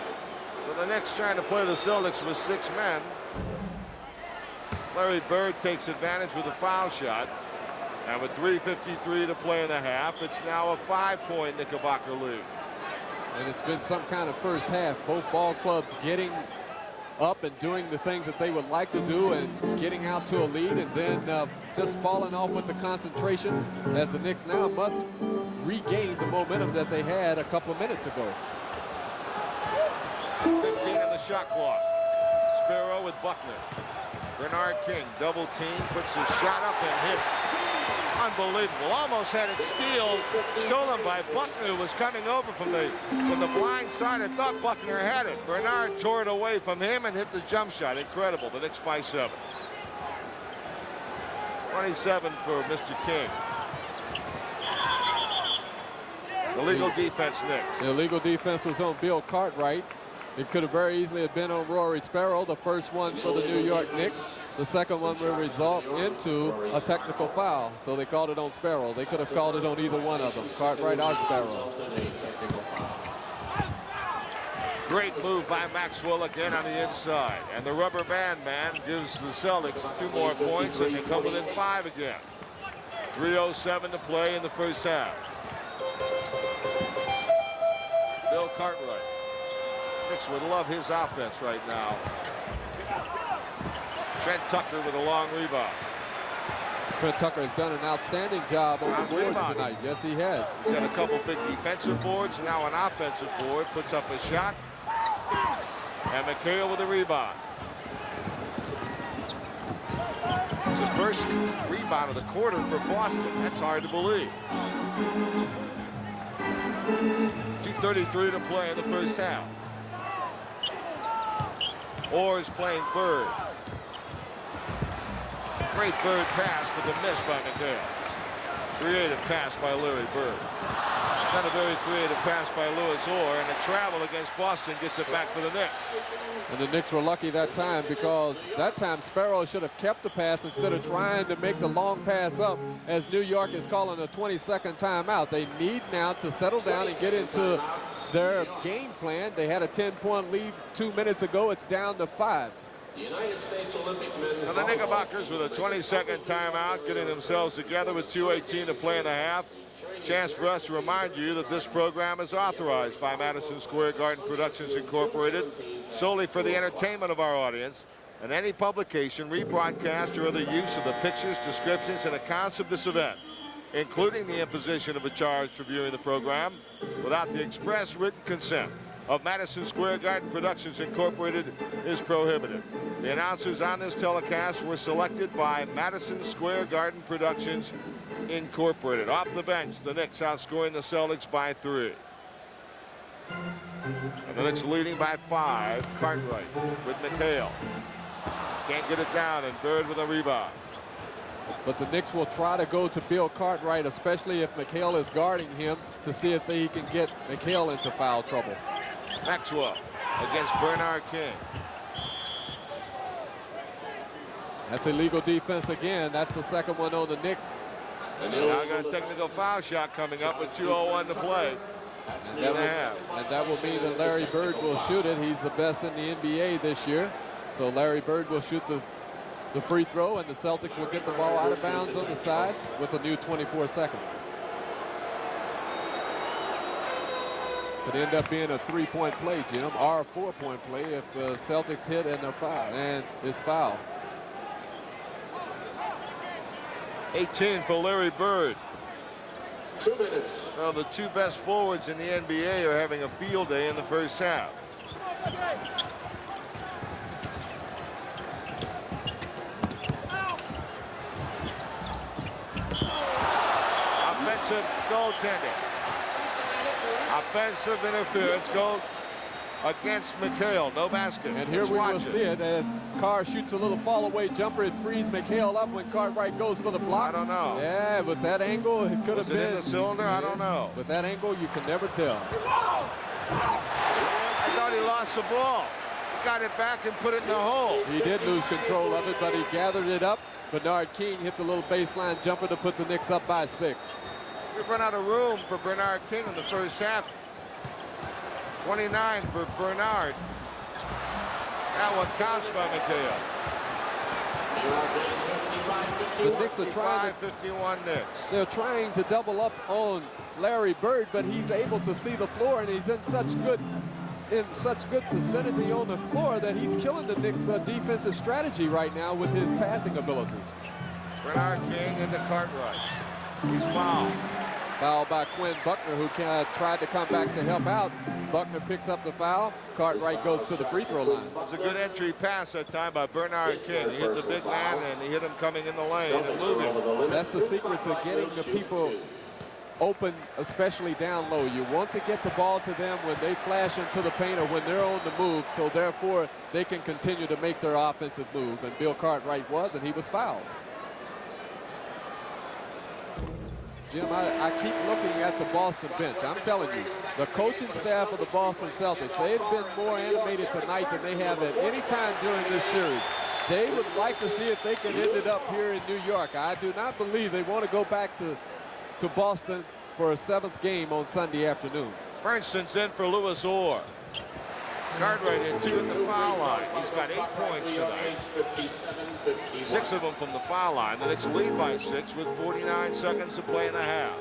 So the Knicks trying to play the Celtics with 6 men. Larry Bird takes advantage with a foul shot. And with 3:53 to play in the half, it's now a 5-point Knickerbocker lead. And it's been some kind of first half. Both ball clubs getting up and doing the things that they would like to do and getting out to a lead, and then just falling off with the concentration as the Knicks now must regain the momentum that they had a couple of minutes ago. 15 on the shot clock. Sparrow with Buckner. Bernard King double team, puts his shot up and hit. Unbelievable. Almost had it stolen by Buckner, who was coming over from the blind side and thought Buckner had it. Bernard tore it away from him and hit the jump shot. Incredible. The Knicks by 7. 27 for Mr. King. Illegal defense, Knicks. The illegal defense was on Bill Cartwright. It could have very easily have been on Rory Sparrow, the first one for the New York Knicks. The second one will result into a technical foul. So they called it on Sparrow. They could have called it on either one of them, Cartwright or Sparrow. Great move by Maxwell again on the inside. And the rubber band man gives the Celtics 2 more points, and they come within 5 again. 3:07 to play in the first half. Bill Cartwright. Knicks would love his offense right now. Trent Tucker with a long rebound. Trent Tucker has done an outstanding job on the boards tonight. Yes, he has. He's had a couple big defensive boards, now an offensive board. Puts up a shot. And McHale with a rebound. It's the first rebound of the quarter for Boston. That's hard to believe. 2:33 to play in the first half. Orr is playing Bird. Great Bird pass, but the miss by McHale. Creative pass by Larry Bird. Not a very creative pass by Lewis Orr, and the travel against Boston gets it back for the Knicks. And the Knicks were lucky that time, because that time Sparrow should have kept the pass instead of trying to make the long pass up, as New York is calling a 20-second timeout. They need now to settle down and get into their game plan. They had a 10-point lead 2 minutes ago. It's down to 5. The United States Olympic men's Now the Knickerbockers with a 20-second timeout, getting themselves together with 2:18 to play in the half. Chance for us to remind you that this program is authorized by Madison Square Garden Productions Incorporated solely for the entertainment of our audience, and any publication, rebroadcast, or other use of the pictures, descriptions, and accounts of this event, including the imposition of a charge for viewing the program, without the express written consent of Madison Square Garden Productions Incorporated, is prohibited. The announcers on this telecast were selected by Madison Square Garden Productions Incorporated. Off the bench, the Knicks outscoring the Celtics by 3. And the Knicks leading by 5. Cartwright with McHale. Can't get it down, and Bird with a rebound. But the Knicks will try to go to Bill Cartwright, especially if McHale is guarding him, to see if he can get McHale into foul trouble. Maxwell against Bernard King. That's illegal defense again. That's the second one on the Knicks. And now got a technical foul shot coming up with 2:01 to play. And that will mean that Larry Bird will shoot it. He's the best in the NBA this year. So Larry Bird will shoot the free throw, and the Celtics will get the ball out of bounds on the side with a new 24 seconds. It's going to end up being a 3-point play, Jim, or a 4-point play if the Celtics hit and they're foul, and it's foul. 18 for Larry Bird. 2 minutes. Well, the 2 best forwards in the NBA are having a field day in the first half. Offensive goaltending. Offensive interference goal against McHale. No basket. And here we will see it as Carr shoots a little fall-away jumper. It frees McHale up when Cartwright goes for the block. I don't know. Yeah, with that angle, it could have been. Was it in the cylinder? I don't know. With that angle, you can never tell. I thought he lost the ball. He got it back and put it in the hole. He did lose control of it, but he gathered it up. Bernard King hit the little baseline jumper to put the Knicks up by 6. We've run out of room for Bernard King in the first half. 29 for Bernard. That one counts by McHale. The Knicks are trying to 51 Knicks. They're trying to double up on Larry Bird, but he's able to see the floor, and he's in such good vicinity on the floor that he's killing the Knicks' defensive strategy right now with his passing ability. Bernard King into Cartwright. He's fouled. Foul by Quinn Buckner, who tried to come back to help out. Buckner picks up the foul. Cartwright goes to the free throw line. It was a good entry pass that time by Bernard King. He hit the big man, and he hit him coming in the lane and moving. That's the secret to getting the people open, especially down low. You want to get the ball to them when they flash into the paint or when they're on the move, so therefore they can continue to make their offensive move. And Bill Cartwright was, and he was fouled. Jim, I keep looking at the Boston bench. I'm telling you, the coaching staff of the Boston Celtics, they've been more animated tonight than they have at any time during this series. They would like to see if they can end it up here in New York. I do not believe they want to go back to Boston for a 7th game on Sunday afternoon. Bernstein's in for Lewis Orr. Cartwright in 2 at the foul line. He's got 8 points tonight. 6 of them from the foul line. The Knicks lead by 6 with 49 seconds to play in the half.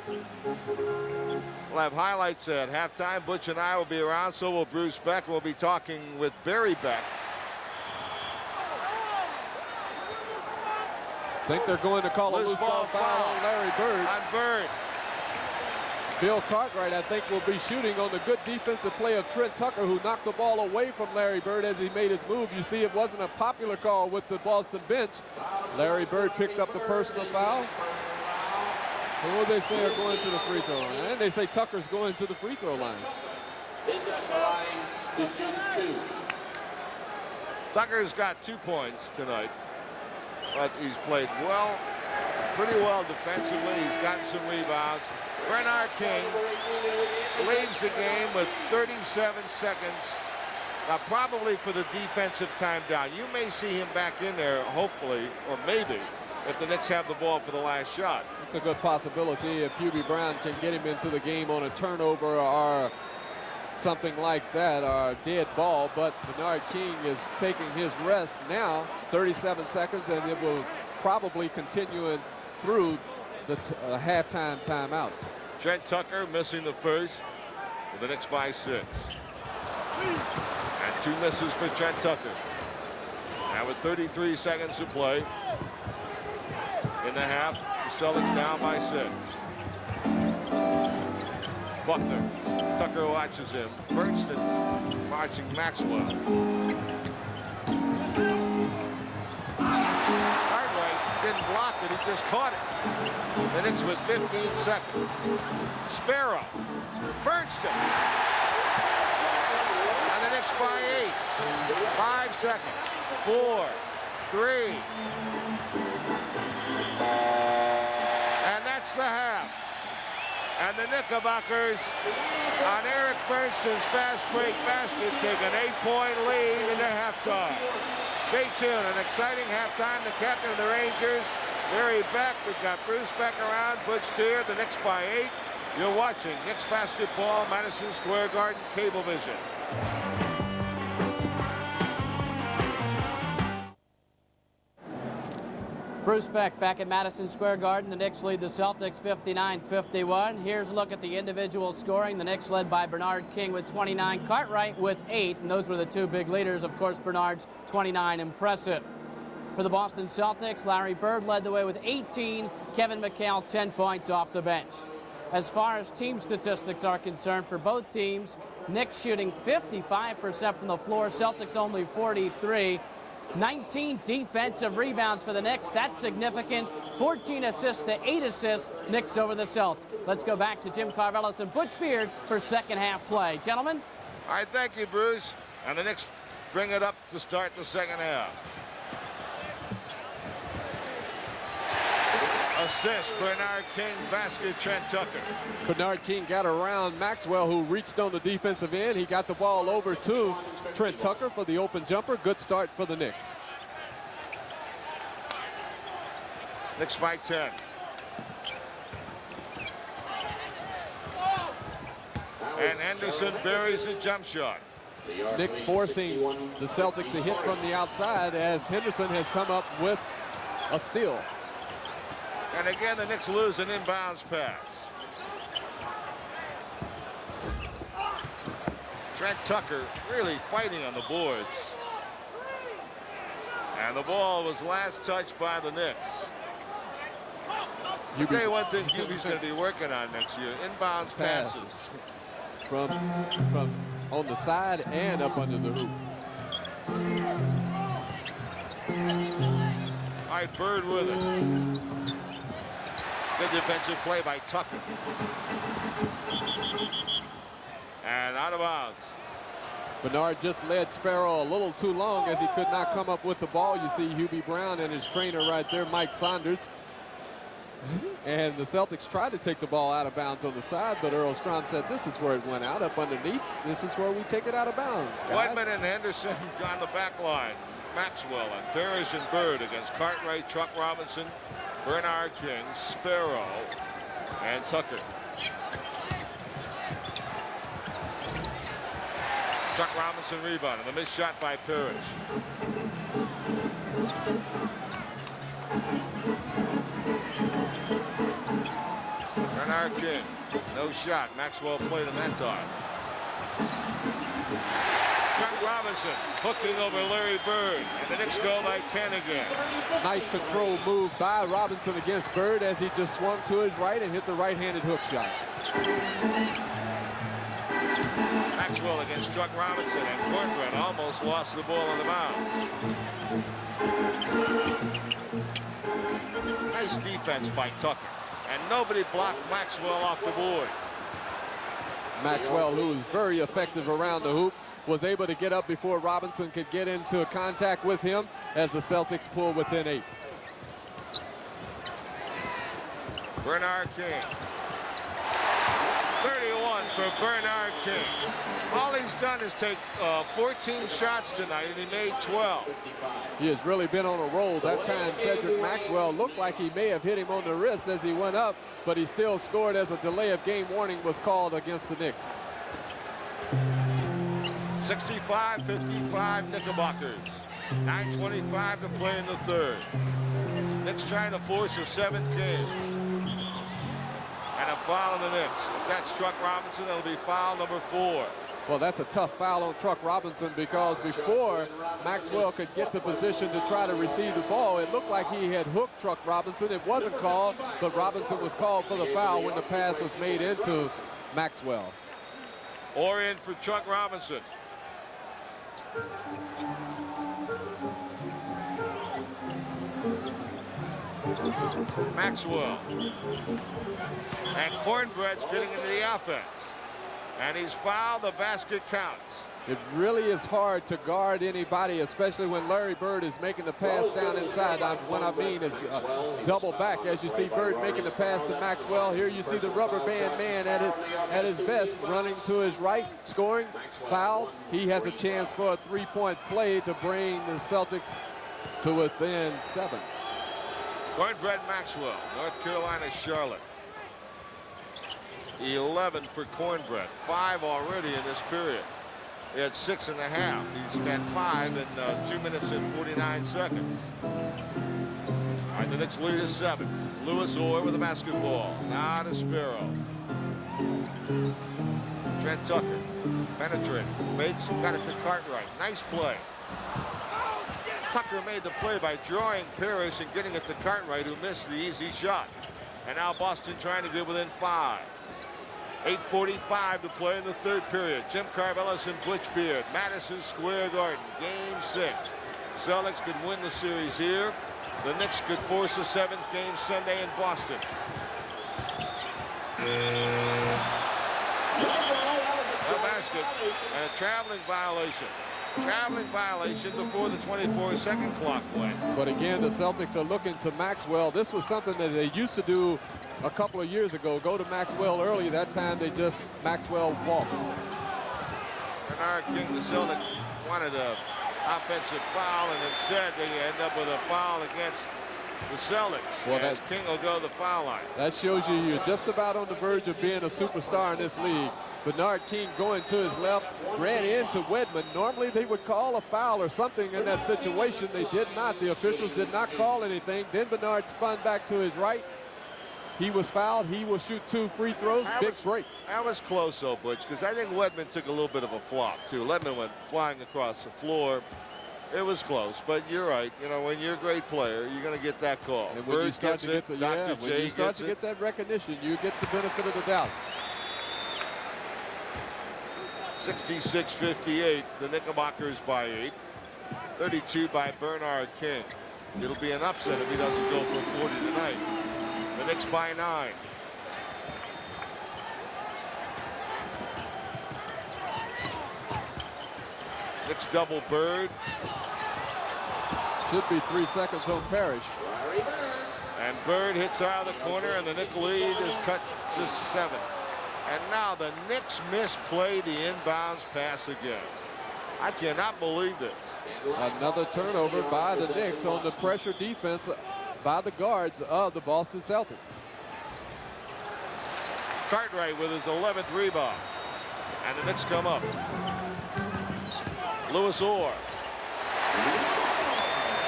We'll have highlights at halftime. Butch and I will be around, so will Bruce Beck. We'll be talking with Barry Beck. I think they're going to call a loose ball foul on Larry Bird. On Bird. Bill Cartwright, I think, will be shooting on the good defensive play of Trent Tucker, who knocked the ball away from Larry Bird as he made his move. You see, it wasn't a popular call with the Boston bench. Larry Bird picked up the personal foul. Who will they say are going to the free throw line? And they say Tucker's going to the free throw line. Is at the line to shoot 2. Tucker's got 2 points tonight, but he's played well, pretty well defensively. He's gotten some rebounds. Bernard King leads the game with 37 seconds. Now, probably for the defensive time down. You may see him back in there, hopefully, or maybe, if the Knicks have the ball for the last shot. It's a good possibility if Hubie Brown can get him into the game on a turnover or something like that, or a dead ball. But Bernard King is taking his rest now, 37 seconds, and it will probably continue through the halftime timeout. Trent Tucker missing the first, with the Knicks by 6. And 2 misses for Trent Tucker. Now with 33 seconds to play in the half, the Celtics down by 6. Buckner. Tucker watches him. Bernstein's watching Maxwell. Cartwright didn't block it, he just caught it. The Knicks with 15 seconds. Sparrow. Bernstein. And the Knicks by 8. 5 seconds. 4, 3. And that's the half. And the Knickerbockers on Eric Bernstein's fast break basket take an 8-point lead into halftime. Stay tuned, an exciting halftime. The captain of the Rangers, Barry Beck. We've got Bruce Beck around, Butch Deere, the Knicks by 8. You're watching Knicks basketball, Madison Square Garden, Cablevision. Bruce Beck back at Madison Square Garden. The Knicks lead the Celtics 59-51. Here's a look at the individual scoring. The Knicks led by Bernard King with 29, Cartwright with 8, and those were the 2 big leaders. Of course, Bernard's 29 impressive. For the Boston Celtics, Larry Bird led the way with 18, Kevin McHale 10 points off the bench. As far as team statistics are concerned for both teams, Knicks shooting 55% from the floor, Celtics only 43. 19 defensive rebounds for the Knicks. That's significant. 14 assists to 8 assists. Knicks over the Celts. Let's go back to Jim Carvelis and Butch Beard for second half play. Gentlemen. All right, thank you, Bruce. And the Knicks bring it up to start the second half. Assist, Bernard King, basket, Trent Tucker. Bernard King got around Maxwell, who reached on the defensive end. He got the ball over to Trent Tucker for the open jumper. Good start for the Knicks. Knicks by 10. And Henderson buries the jump shot. Knicks forcing the Celtics to hit from the outside as Henderson has come up with a steal. And again, the Knicks lose an inbounds pass. Trent Tucker really fighting on the boards. And the ball was last touched by the Knicks. I'll tell you one thing Hubie's going to be working on next year, inbounds passes. From on the side and up under the hoop. All right, Bird with it. Good defensive play by Tucker. And out of bounds. Bernard just led Sparrow a little too long as he could not come up with the ball. You see Hubie Brown and his trainer right there, Mike Saunders. And the Celtics tried to take the ball out of bounds on the side, but Earl Strom said this is where it went out, up underneath. This is where we take it out of bounds, guys. Wedman and Henderson on the back line. Maxwell and Parish and Bird against Cartwright, Chuck Robinson, Bernard King, Sparrow, and Tucker. Chuck Robinson rebound and the missed shot by Parish. Bernard King, no shot. Maxwell played him that time. Chuck Robinson hooking over Larry Bird, and the Knicks go by 10 again. Nice control move by Robinson against Bird as he just swung to his right and hit the right-handed hook shot. Maxwell against Chuck Robinson, and Cornbread almost lost the ball on the bounce. Nice defense by Tucker, and nobody blocked Maxwell off the board. Maxwell, who was very effective around the hoop, was able to get up before Robinson could get into contact with him as the Celtics pull within 8. Bernard King. 31 for Bernard King. All he's done is take 14 shots tonight, and he made 12. He has really been on a roll. That time, Cedric Maxwell looked like he may have hit him on the wrist as he went up, but he still scored as a delay of game warning was called against the Knicks. 65-55 Knickerbockers. 9:25 to play in the third. Knicks trying to force a 7th game. And a foul on the Knicks. If that's Chuck Robinson, that'll be foul number 4. Well, that's a tough foul on Chuck Robinson because before Maxwell could get the position to try to receive the ball, it looked like he had hooked Chuck Robinson. It wasn't called, but Robinson was called for the foul when the pass was made into Maxwell. Or in for Chuck Robinson. Maxwell. And Cornbread's getting into the offense. And he's fouled. The basket counts. It really is hard to guard anybody, especially when Larry Bird is making the pass down inside. What I mean is double back. As you see Bird making the pass to Maxwell. Here you see the rubber band man at his best, running to his right, scoring, foul. He has a chance for a three-point play to bring the Celtics to within 7. Cornbread Maxwell, North Carolina, Charlotte. 11 for Cornbread. 5 already in this period. He had 6.5. He's got 5 in 2 minutes and 49 seconds. All right, the Knicks lead is 7. Lewis Orr with the basketball. Now to Sparrow. Trent Tucker penetrating. Fakes and got it to Cartwright. Nice play. Tucker made the play by drawing Parish and getting it to Cartwright, who missed the easy shot. And now Boston trying to get within 5. 8:45 to play in the third period. Jim Carvelis and Butchbeard, Madison Square Garden, Game 6. Celtics could win the series here. The Knicks could force a 7th game Sunday in Boston. No basket and a traveling violation. Traveling violation before the 24-second clock went. But again, the Celtics are looking to Maxwell. This was something that they used to do a couple of years ago. Go to Maxwell early. That time they just Maxwell walked. Bernard King, the Celtics wanted an offensive foul, and instead they end up with a foul against the Celtics. Well, as King will go to the foul line. That shows you you're just about on the verge of being a superstar in this league. Bernard King going to his left, ran into Wedman. Normally they would call a foul or something in that situation. They did not. The officials did not call anything. Then Bernard spun back to his right. He was fouled. He will shoot 2 free throws. Big break. That was close, though, Butch, because I think Wedman took a little bit of a flop, too. Wedman went flying across the floor. It was close, but you're right. You know, when you're a great player, you're going to get that call. And when you start to get the, when you start to get that recognition, you get the benefit of the doubt. 66-58, the Knickerbockers by 8. 32 by Bernard King. It'll be an upset if he doesn't go for 40 tonight. The Knicks by 9. Knicks double Bird. Should be 3 seconds on Parish. And Bird hits out of the corner, and the Knicks lead is cut to 7. And now the Knicks misplay the inbounds pass again. I cannot believe this. Another turnover by the Knicks on the pressure defense by the guards of the Boston Celtics. Cartwright with his 11th rebound. And the Knicks come up. Lewis Orr.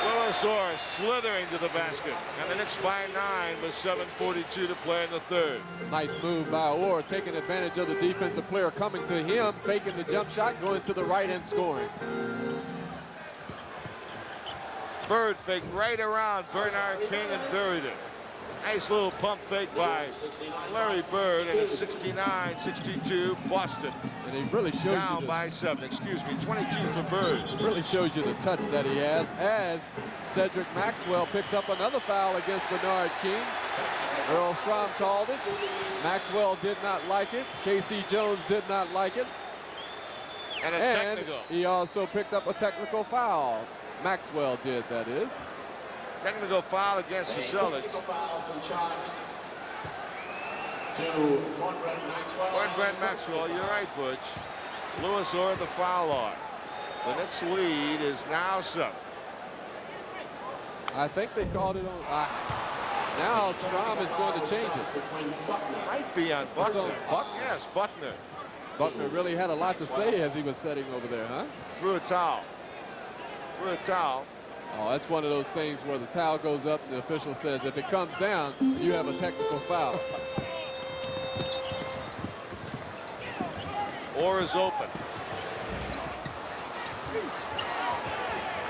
Lewis Orr slithering to the basket. And the Knicks by 9 with 7:42 to play in the third. Nice move by Orr, taking advantage of the defensive player coming to him, faking the jump shot, going to the right and scoring. Bird faked right around Bernard King and buried it. Nice little pump fake by Larry Bird, and it's 69-62 Boston. And he really shows down you by 7. Excuse me, 22 for Bird. Really shows you the touch that he has as Cedric Maxwell picks up another foul against Bernard King. Earl Strom called it. Maxwell did not like it. K.C. Jones did not like it. And a technical. He also picked up a technical foul. Maxwell did, that is. Technical foul against the Celtics. Cornbread Maxwell, you're right, Butch. Lewis Orr the foul line. The Knicks lead is now 7. I think they called it on. Now Strom is going to change it. Might be on Buckner. Buckner? Yes, Buckner. Buckner really had a lot to say as he was sitting over there, huh? Threw a towel. Threw a towel. Oh, that's one of those things where the towel goes up and the official says, if it comes down, you have a technical foul. Orr is open.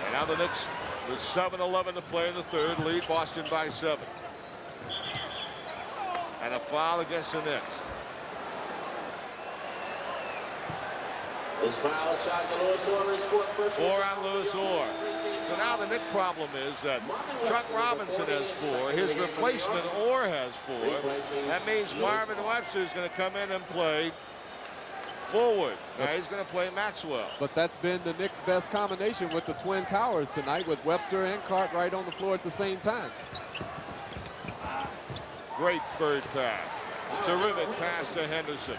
And now the Knicks with 7:11 to play in the third, lead Boston by 7. And a foul against the Knicks. His foul shot to Lewis Orr, his 4th personal. 4 on Lewis Orr. So now the Knick problem is that Chuck Robinson has 4. His replacement Orr has 4. That means Marvin Webster is going to come in and play forward. Now he's going to play Maxwell. But that's been the Knicks' best combination with the Twin Towers tonight, with Webster and Cartwright on the floor at the same time. Great Bird pass. Terrific pass to Henderson.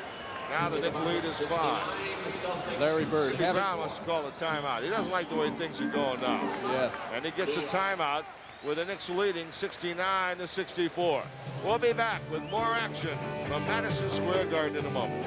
Now the Knick lead is 5. Larry Bird. Brown wants to call a timeout. He doesn't like the way things are going now. Yes. And he gets a timeout with the Knicks leading 69-64. We'll be back with more action from Madison Square Garden in a moment.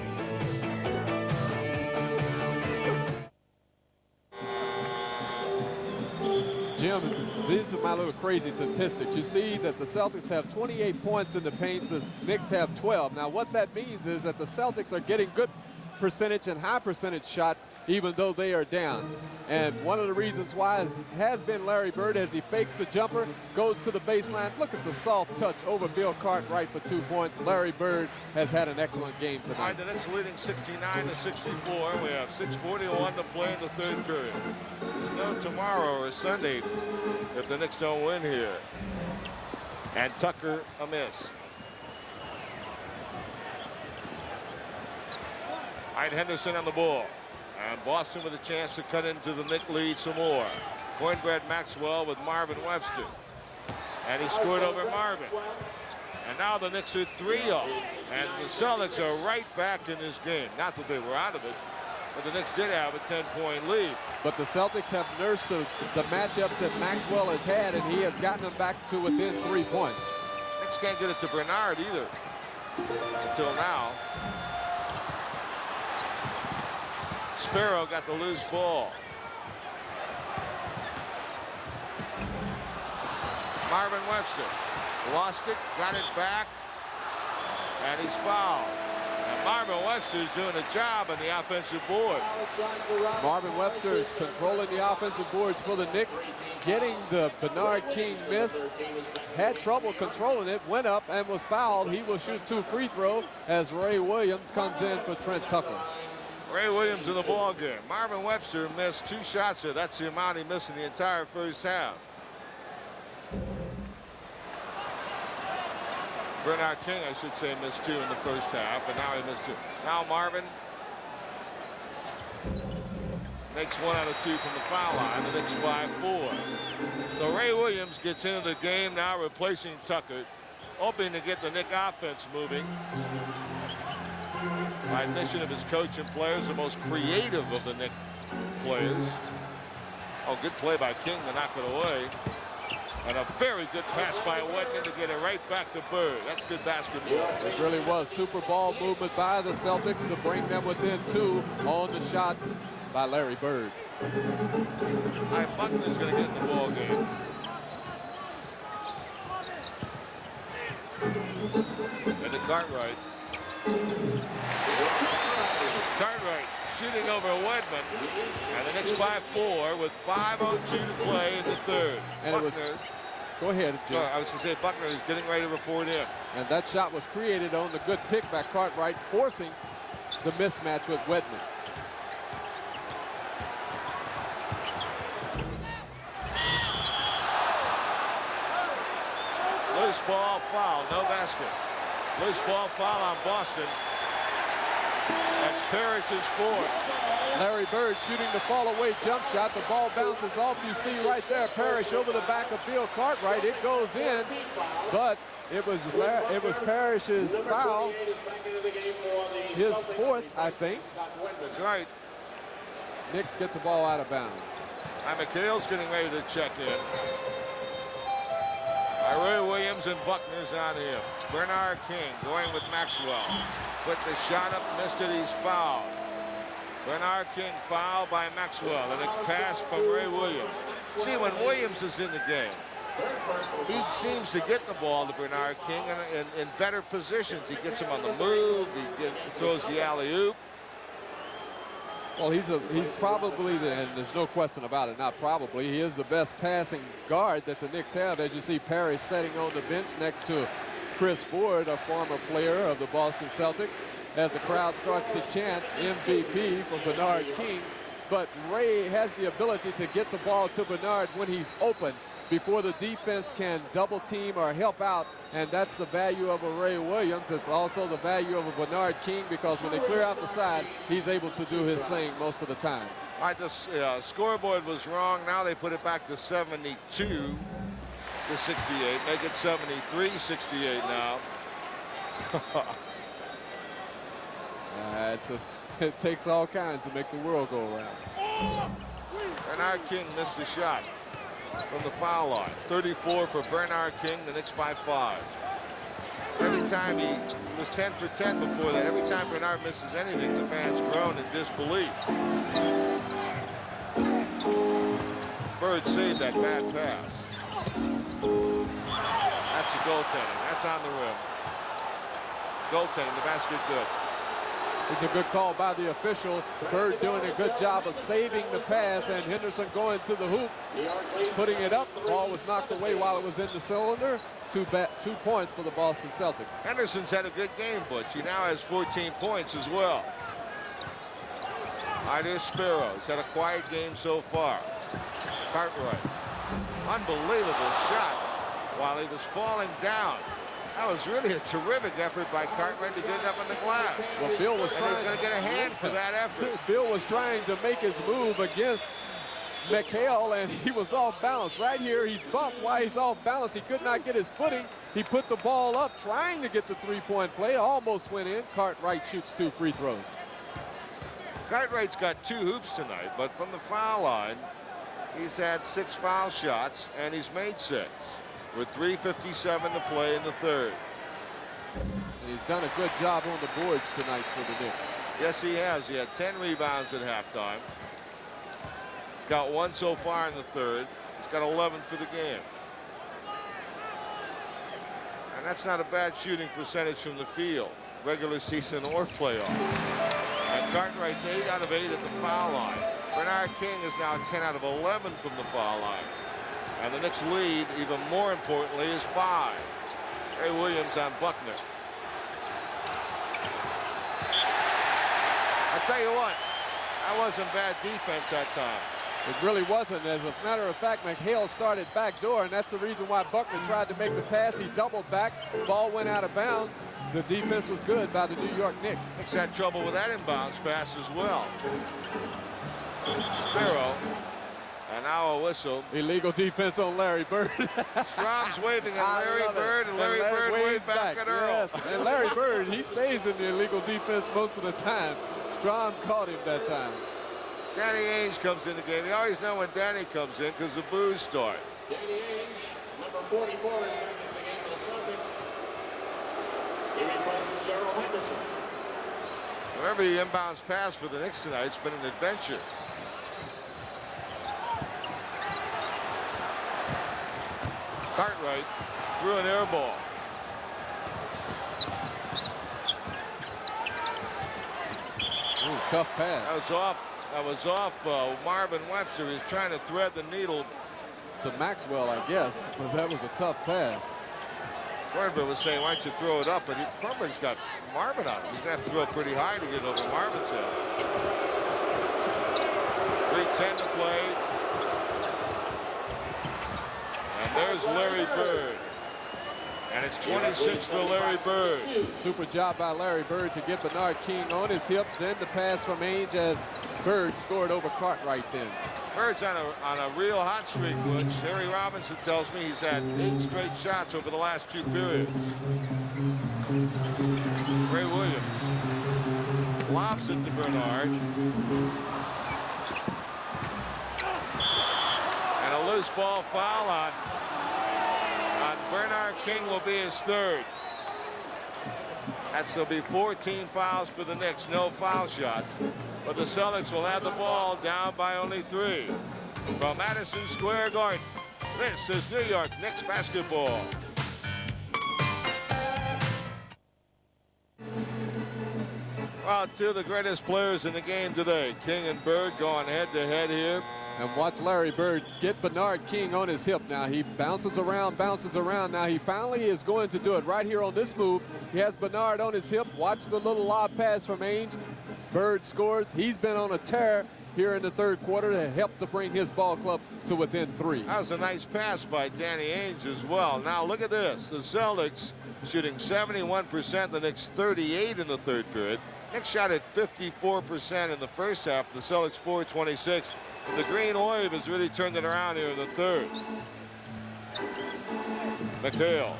Jim, these are my little crazy statistics. You see that the Celtics have 28 points in the paint, the Knicks have 12. Now what that means is that the Celtics are getting good percentage and high percentage shots even though they are down. And one of the reasons why has been Larry Bird as he fakes the jumper, goes to the baseline. Look at the soft touch over Bill Cartwright for 2 points. Larry Bird has had an excellent game tonight. All right, the Knicks leading 69-64. We have 6:41 to play in the third period. There's no tomorrow or Sunday if the Knicks don't win here. And Tucker a miss. All right, Henderson on the ball. And Boston with a chance to cut into the Knick lead some more. Cornbread Maxwell with Marvin Webster. And he scored over Marvin. And now the Knicks are 3 up. And the Celtics are right back in this game. Not that they were out of it, but the Knicks did have a 10-point lead. But the Celtics have nursed the matchups that Maxwell has had, and he has gotten them back to within 3 points. Knicks can't get it to Bernard either until now. Sparrow got the loose ball. Marvin Webster lost it, got it back, and he's fouled. And Marvin Webster is doing a job on the offensive board. Marvin Webster is controlling the offensive boards for the Knicks, getting the Bernard King miss. Had trouble controlling it, went up and was fouled. He will shoot 2 free throws as Ray Williams comes in for Trent Tucker. Ray Williams in the ball game. Marvin Webster missed 2 shots there. That's the amount he missed in the entire first half. Bernard King, I should say, missed 2 in the first half, and now he missed 2. Now Marvin. makes 1 out of 2 from the foul line. The Knicks by 4. So Ray Williams gets into the game now, replacing Tucker, hoping to get the Knick offense moving. By admission of his coach and players, the most creative of the Knick players. Oh, good play by King to knock it away. And a very good pass by Wedman to get it right back to Bird. That's good basketball. It really was. Super ball movement by the Celtics to bring them within 2 on the shot by Larry Bird. All right, Buckner's going to get in the ball game. And to Cartwright. Cartwright shooting over Wedman. And the Knicks by 4 with 5:02 to play in the third. And Buckner, it was, go ahead, Jim. I was going to say Buckner is getting ready to report in. And that shot was created on the good pick by Cartwright, forcing the mismatch with Wedman. Loose ball foul, no basket. Loose ball foul on Boston. That's Parish's 4th. Larry Bird shooting the fall-away jump shot. The ball bounces off. You see right there, Parish over the back of Bill Cartwright. It goes in, but it was Parish's foul. His 4th, I think. That's right. Knicks get the ball out of bounds. McHale's getting ready to check in. Ray Williams and Buckner's on him. Bernard King going with Maxwell. Put the shot up, missed it, he's fouled. Bernard King fouled by Maxwell, and a pass from Ray Williams. See, when Williams is in the game, he seems to get the ball to Bernard King in better positions. He gets him on the move, he throws the alley-oop. Well, he's probably, and there's no question about it, not probably, he is the best passing guard that the Knicks have. As you see, Parish sitting on the bench next to Chris Ford, a former player of the Boston Celtics, as the crowd starts to chant MVP for Bernard King. But Ray has the ability to get the ball to Bernard when he's open before the defense can double team or help out, and that's the value of a Ray Williams. It's also the value of a Bernard King, because when they clear out the side, he's able to do his thing most of the time. All right, the scoreboard was wrong. Now they put it back to 72 to 68. Make it 73-68 now. It takes all kinds to make the world go around. Bernard King missed the shot from the foul line. 34 for Bernard King, the Knicks by 5. Every time he was 10 for 10 before that. Every time Bernard misses anything, the fans groan in disbelief. Bird saved that bad pass. That's a goaltending. That's on the rim. Goaltending, the basket good. It's a good call by the official. Bird doing a good job of saving the pass, and Henderson going to the hoop, putting it up. The ball was knocked away while it was in the cylinder. 2 points for the Boston Celtics. Henderson's had a good game, Butch. He now has 14 points as well. Here's Sparrow. He's had a quiet game so far. Cartwright. Unbelievable shot while he was falling down. That was really a terrific effort by Cartwright to get it up on the glass. Well, Bill was going to get a hand for that effort. Bill was trying to make his move against McHale, and he was off balance. Right here, he's bumped while he's off balance. He could not get his footing. He put the ball up, trying to get the three-point play. Almost went in. Cartwright shoots 2 free throws. Cartwright's got 2 hoops tonight, but from the foul line, he's had 6 foul shots, and he's made 6. With 3:57 to play in the third. And he's done a good job on the boards tonight for the Knicks. Yes, he has. He had 10 rebounds at halftime. He's got 1 so far in the third. He's got 11 for the game. And that's not a bad shooting percentage from the field, regular season or playoff. And Cartwright's 8 out of 8 at the foul line. Bernard King is now 10 out of 11 from the foul line. And the Knicks lead, even more importantly, is 5. Ray Williams on Buckner. I'll tell you what, that wasn't bad defense that time. It really wasn't. As a matter of fact, McHale started backdoor, and that's the reason why Buckner tried to make the pass. He doubled back. The ball went out of bounds. The defense was good by the New York Knicks. Knicks had trouble with that inbounds pass as well. Sparrow. And now a whistle. Illegal defense on Larry Bird. Strong's waving at Larry Bird, and Larry Bird waves back at Earl. Yes, and Larry Bird, he stays in the illegal defense most of the time. Strong caught him that time. Danny Ainge comes in the game. You always know when Danny comes in because the boos start. Danny Ainge, number 44, is back in the game for the Celtics. He replaces Gerald Henderson. Wherever he inbounds pass for the Knicks tonight, it's been an adventure. Cartwright threw an air ball. Ooh, tough pass. That was off Marvin Webster. He's trying to thread the needle To Maxwell, I guess, but that was a tough pass. Cornbread was saying, why don't you throw it up? But Cornbread's got Marvin on him. He's going to have to throw it pretty high to get over Marvin's head. 3:10 to play. And there's Larry Bird. And it's 26 for Larry Bird. Super job by Larry Bird to get Bernard King on his hip. Then the pass from Ainge as Bird scored over Cartwright then. Bird's on a real hot streak, Butch. Harry Robinson tells me he's had 8 straight shots over the last 2 periods. Ray Williams lobs it to Bernard. And a loose ball foul on Bernard King will be his 3rd. That'll be 14 fouls for the Knicks, no foul shots. But the Celtics will have the ball down by only 3. From Madison Square Garden, this is New York Knicks basketball. Well, 2 of the greatest players in the game today. King and Bird going head-to-head here. And watch Larry Bird get Bernard King on his hip now. He bounces around. Now he finally is going to do it right here on this move. He has Bernard on his hip. Watch the little lob pass from Ainge. Bird scores. He's been on a tear here in the 3rd quarter to help to bring his ball club to within 3. That was a nice pass by Danny Ainge as well. Now look at this. The Celtics shooting 71%, the Knicks 38 in the 3rd period. Knicks shot at 54% in the first half. The Celtics 426. But the Green Wave has really turned it around here in the 3rd. McHale.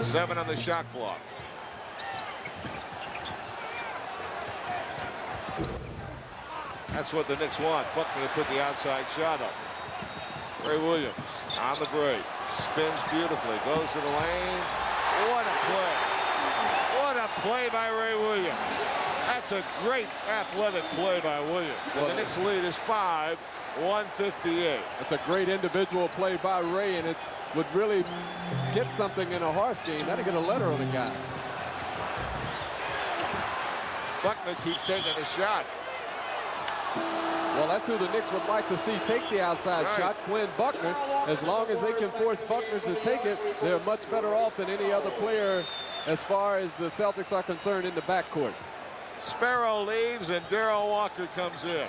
Seven on the shot clock. That's what the Knicks want. Buckner to put the outside shot up. Ray Williams on the break. Spins beautifully. Goes to the lane. What a play. What a play by Ray Williams. That's a great athletic play by Williams. And the Knicks lead is 5-158. That's a great individual play by Ray, and it would really get something in a horse game. That'll get a letter on the guy. Buckner keeps taking a shot. Well, that's who the Knicks would like to see take the outside shot, Quinn Buckner. As long as they can force Buckner to take it, they're much better off than any other player as far as the Celtics are concerned in the backcourt. Sparrow leaves and Darrell Walker comes in.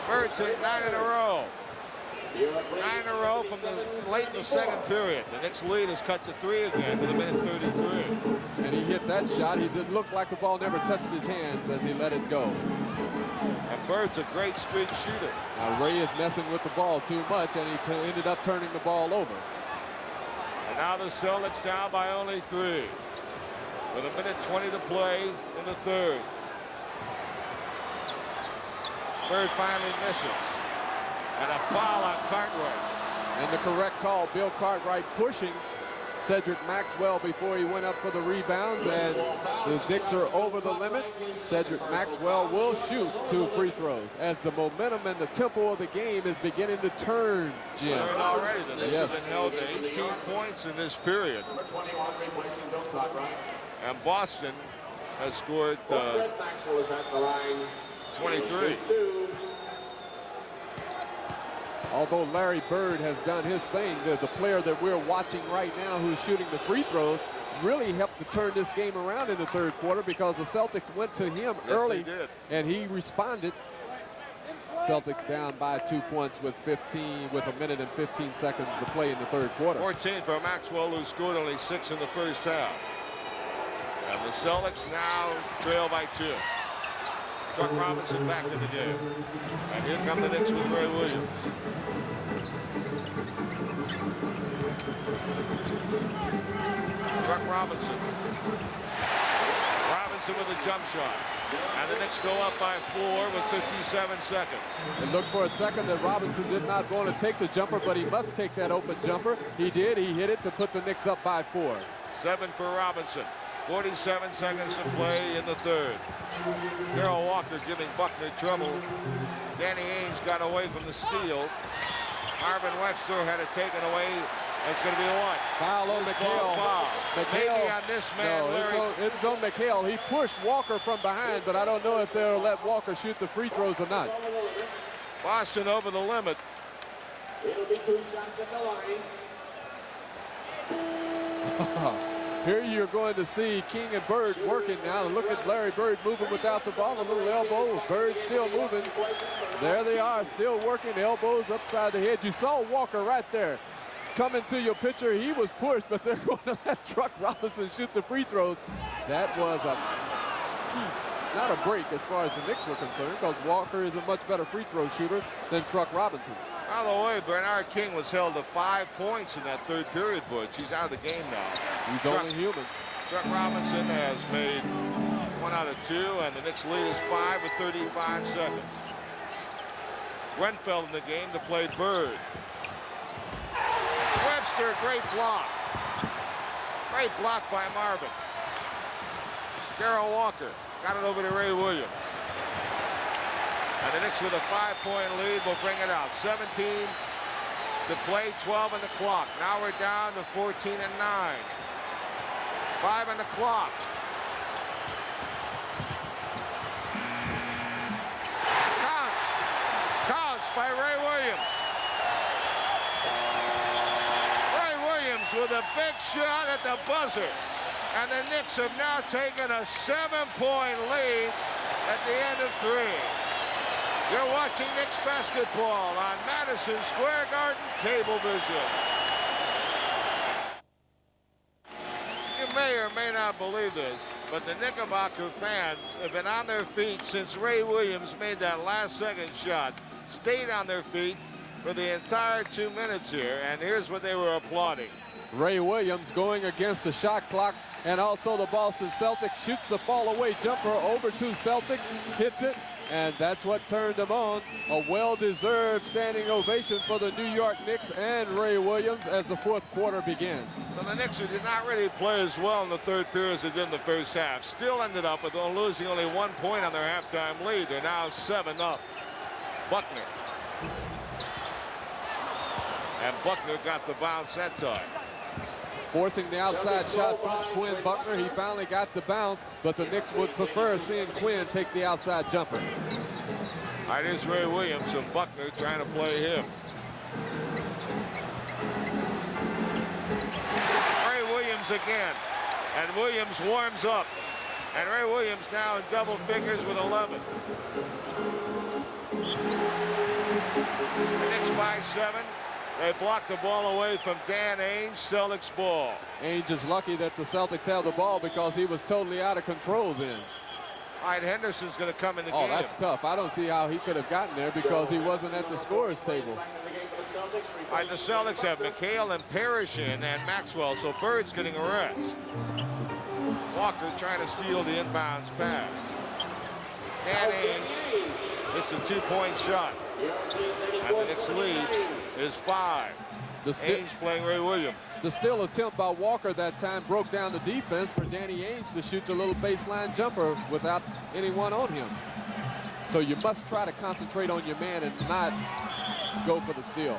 Bird's hit 9 in a row. 9 in a row from the late in the 2nd period. The Knicks lead is cut to 3 again with 1:33. And he hit that shot. He didn't look like the ball never touched his hands as he let it go. And Bird's a great streak shooter. Now Ray is messing with the ball too much, and he ended up turning the ball over. And now the Celtics down by only 3. With 1:20 to play in the 3rd. Bird finally misses. And a foul on Cartwright. And the correct call, Bill Cartwright pushing Cedric Maxwell before he went up for the rebounds, and the Knicks are over the limit. Cedric Maxwell will shoot 2 free throws as the momentum and the tempo of the game is beginning to turn, Jim. Turned already. The Knicks have been held to 18 points in this period. Number 21 replacing Bill Cartwright. And Boston has scored Maxwell is at the line. 23. Although Larry Bird has done his thing, the player that we're watching right now who's shooting the free throws really helped to turn this game around in the 3rd quarter because the Celtics went to him early and he responded. Celtics down by 2 points with 1:15 to play in the 3rd quarter. 14 for Maxwell, who scored only 6 in the first half. And the Celtics now trail by 2. Chuck Robinson back in the game. And here come the Knicks with Ray Williams. Chuck Robinson. Robinson with a jump shot. And the Knicks go up by 4 with 57 seconds. It looked for a second that Robinson did not want to take the jumper, but he must take that open jumper. He did. He hit it to put the Knicks up by 4. 7 for Robinson. 47 seconds to play in the third. Darrell Walker giving Buckner trouble. Danny Ainge got away from the steal. Marvin Webster had it taken away. It's going to be a what? Foul on McHale. Foul. McHale. Maybe on this man, No, it's on McHale. He pushed Walker from behind, but I don't know if they'll let Walker shoot the free throws or not. Boston over the limit. It'll be 2 shots at the line. Here you're going to see King and Bird working now. Look at Larry Bird moving without the ball. A little elbow. Bird still moving. There they are, still working. Elbows upside the head. You saw Walker right there. Coming to your picture, he was pushed, but they're going to let Chuck Robinson shoot the free throws. That was not a break as far as the Knicks were concerned, because Walker is a much better free throw shooter than Chuck Robinson. By the way, Bernard King was held to 5 points in that third period, Butch. He's out of the game now. He's only human. Chuck Robinson has made 1 out of 2, and the Knicks lead is 5 with 35 seconds. Renfeld in the game to play Bird. Webster, great block. Great block by Marvin. Darrell Walker got it over to Ray Williams. And the Knicks with a 5-point lead will bring it out. 17 to play, 12 on the clock. Now we're down to 14 and 9. 5 on the clock. Counts by Ray Williams. With a big shot at the buzzer. And the Knicks have now taken a 7-point lead at the end of 3. You're watching Knicks basketball on Madison Square Garden Cablevision. You may or may not believe this, but the Knickerbocker fans have been on their feet since Ray Williams made that last-second shot. Stayed on their feet for the entire 2 minutes here, and here's what they were applauding. Ray Williams going against the shot clock, and also the Boston Celtics shoots the fall away jumper over to Celtics, hits it, and that's what turned them on. A well-deserved standing ovation for the New York Knicks and Ray Williams as the 4th quarter begins. So the Knicks, who did not really play as well in the third period as they did in the first half, still ended up with losing only 1 point on their halftime lead. They're now 7 up. Buckner. And Buckner got the bounce that time. Forcing the outside shot from Quinn Buckner. He finally got the bounce, but the Knicks would prefer seeing Quinn take the outside jumper. All right, here's Ray Williams and Buckner trying to play him. Ray Williams again. And Williams warms up. And Ray Williams now in double figures with 11. The Knicks by 7. They blocked the ball away from Dan Ainge. Celtics ball. Ainge is lucky that the Celtics held the ball because he was totally out of control then. All right, Henderson's going to come in the game. Oh, that's tough. I don't see how he could have gotten there because he wasn't at the scorer's table. All right, the Celtics have McHale and Parish in and Maxwell, so Bird's getting a rest. Walker trying to steal the inbounds pass. Dan Ainge hits a 2-point shot. And the Knicks lead is 5. Ainge playing Ray Williams. The steal attempt by Walker that time broke down the defense for Danny Ainge to shoot the little baseline jumper without anyone on him. So you must try to concentrate on your man and not go for the steal.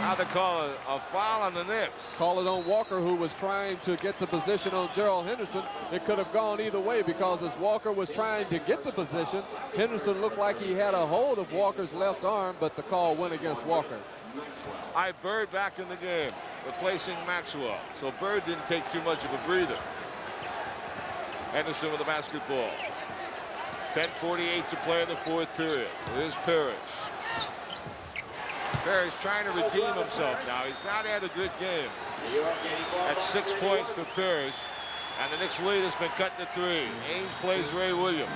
Now they call it a foul on the Knicks. Call it on Walker, who was trying to get the position on Gerald Henderson. It could have gone either way because as Walker was trying to get the position, Henderson looked like he had a hold of Walker's left arm, but the call went against Walker. Bird back in the game, replacing Maxwell. So Bird didn't take too much of a breather. Henderson with the basketball. 10:48 to play in the 4th period. Here's Parish. Parish trying to redeem himself now. He's not had a good game. That's 6 points for Parish. And the Knicks lead has been cut to 3. Ainge plays Ray Williams.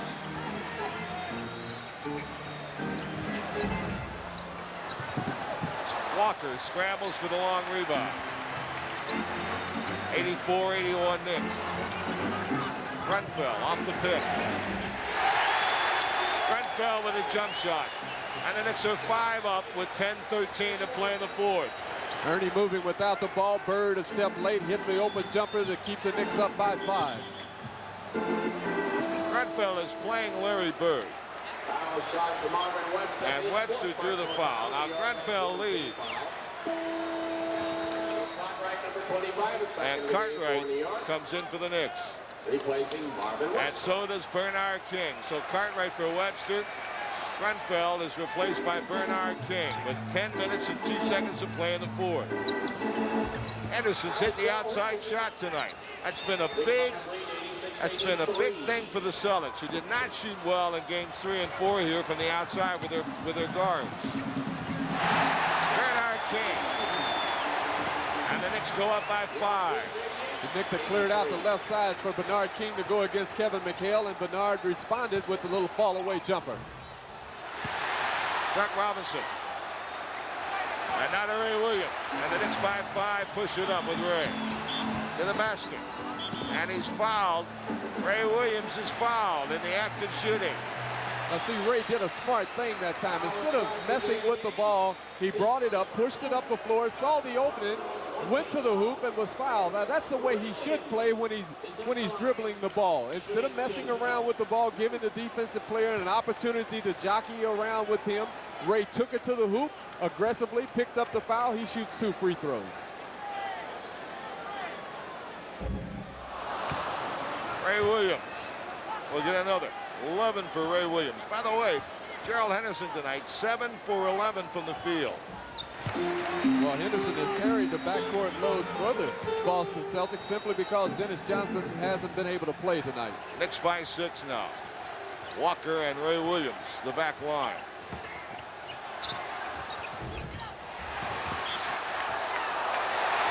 Walker scrambles for the long rebound. 84-81 Knicks. Grenfell off the pick. Grenfell with a jump shot. And the Knicks are 5 up with 10-13 to play in the fourth. Ernie moving without the ball. Bird a step late, hit the open jumper to keep the Knicks up by 5. Grenfell is playing Larry Bird. And Webster drew the foul. Now Grenfell leads. And Cartwright comes in for the Knicks. And so does Bernard King. So Cartwright for Webster. Grenfell is replaced by Bernard King with 10 minutes and 2 seconds to play in the fourth. Anderson's hit the outside shot tonight. That's been a big thing for the Celtics, who did not shoot well in games 3 and 4 here from the outside with their guards. Bernard King. And the Knicks go up by 5. The Knicks have cleared out the left side for Bernard King to go against Kevin McHale, and Bernard responded with the little fall-away jumper. Chuck Robinson. And now to Ray Williams. And the Knicks by 5 push it up with Ray. To the basket. And he's fouled. Ray Williams is fouled in the act of shooting. Now see, Ray did a smart thing that time. Instead of messing with the ball, he brought it up, pushed it up the floor, saw the opening, went to the hoop, and was fouled. Now that's the way he should play when he's dribbling the ball. Instead of messing around with the ball, giving the defensive player an opportunity to jockey around with him, Ray took it to the hoop, aggressively picked up the foul. He shoots 2 free throws. Ray Williams will get another. 11 for Ray Williams. By the way, Gerald Henderson tonight, 7 for 11 from the field. Well, Henderson has carried the backcourt load for the Boston Celtics simply because Dennis Johnson hasn't been able to play tonight. Knicks by 6 now. Walker and Ray Williams, the back line.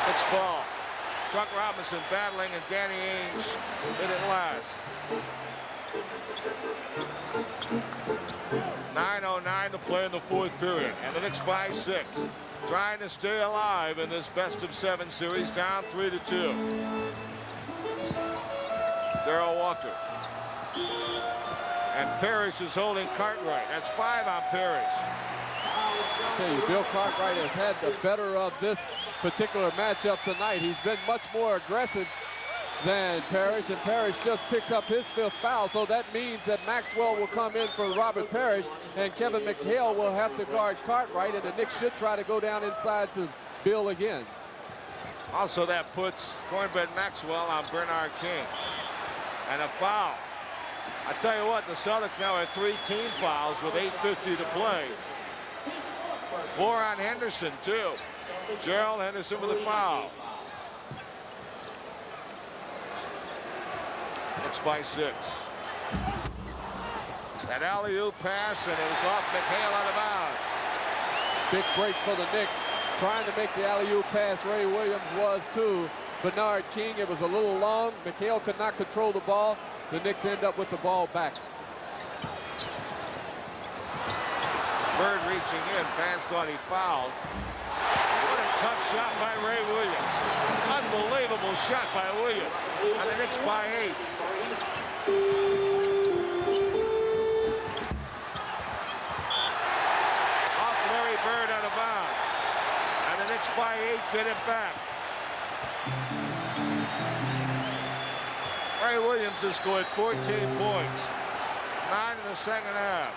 Knicks ball. Chuck Robinson battling, and Danny Ainge hit it last. 9:09 to play in the fourth period, and the Knicks by 6, trying to stay alive in this best-of-7 series, down 3-2. Darrell Walker. And Parish is holding Cartwright. That's 5 on Parish. I tell you, Bill Cartwright has had the better of this particular matchup tonight. He's been much more aggressive than Parish, and Parish just picked up his 5th foul, so that means that Maxwell will come in for Robert Parish, and Kevin McHale will have to guard Cartwright, and the Knicks should try to go down inside to Bill again. Also, that puts Cornbread Maxwell on Bernard King. And a foul. I tell you what, the Celtics now have 3 team fouls with 8:50 to play. 4 on Henderson, too. Gerald Henderson with a foul. Knicks by 6. That alley-oop pass, and it was off McHale out of bounds. Big break for the Knicks. Trying to make the alley-oop pass, Ray Williams was to Bernard King. It was a little long. McHale could not control the ball. The Knicks end up with the ball back. Bird reaching in. Fans thought he fouled. What a tough shot by Ray Williams. Unbelievable shot by Williams. And the Knicks by 8. Off Larry Bird out of bounds. And the Knicks by 8 get it back. Ray Williams has scored 14 points. 9 in the second half.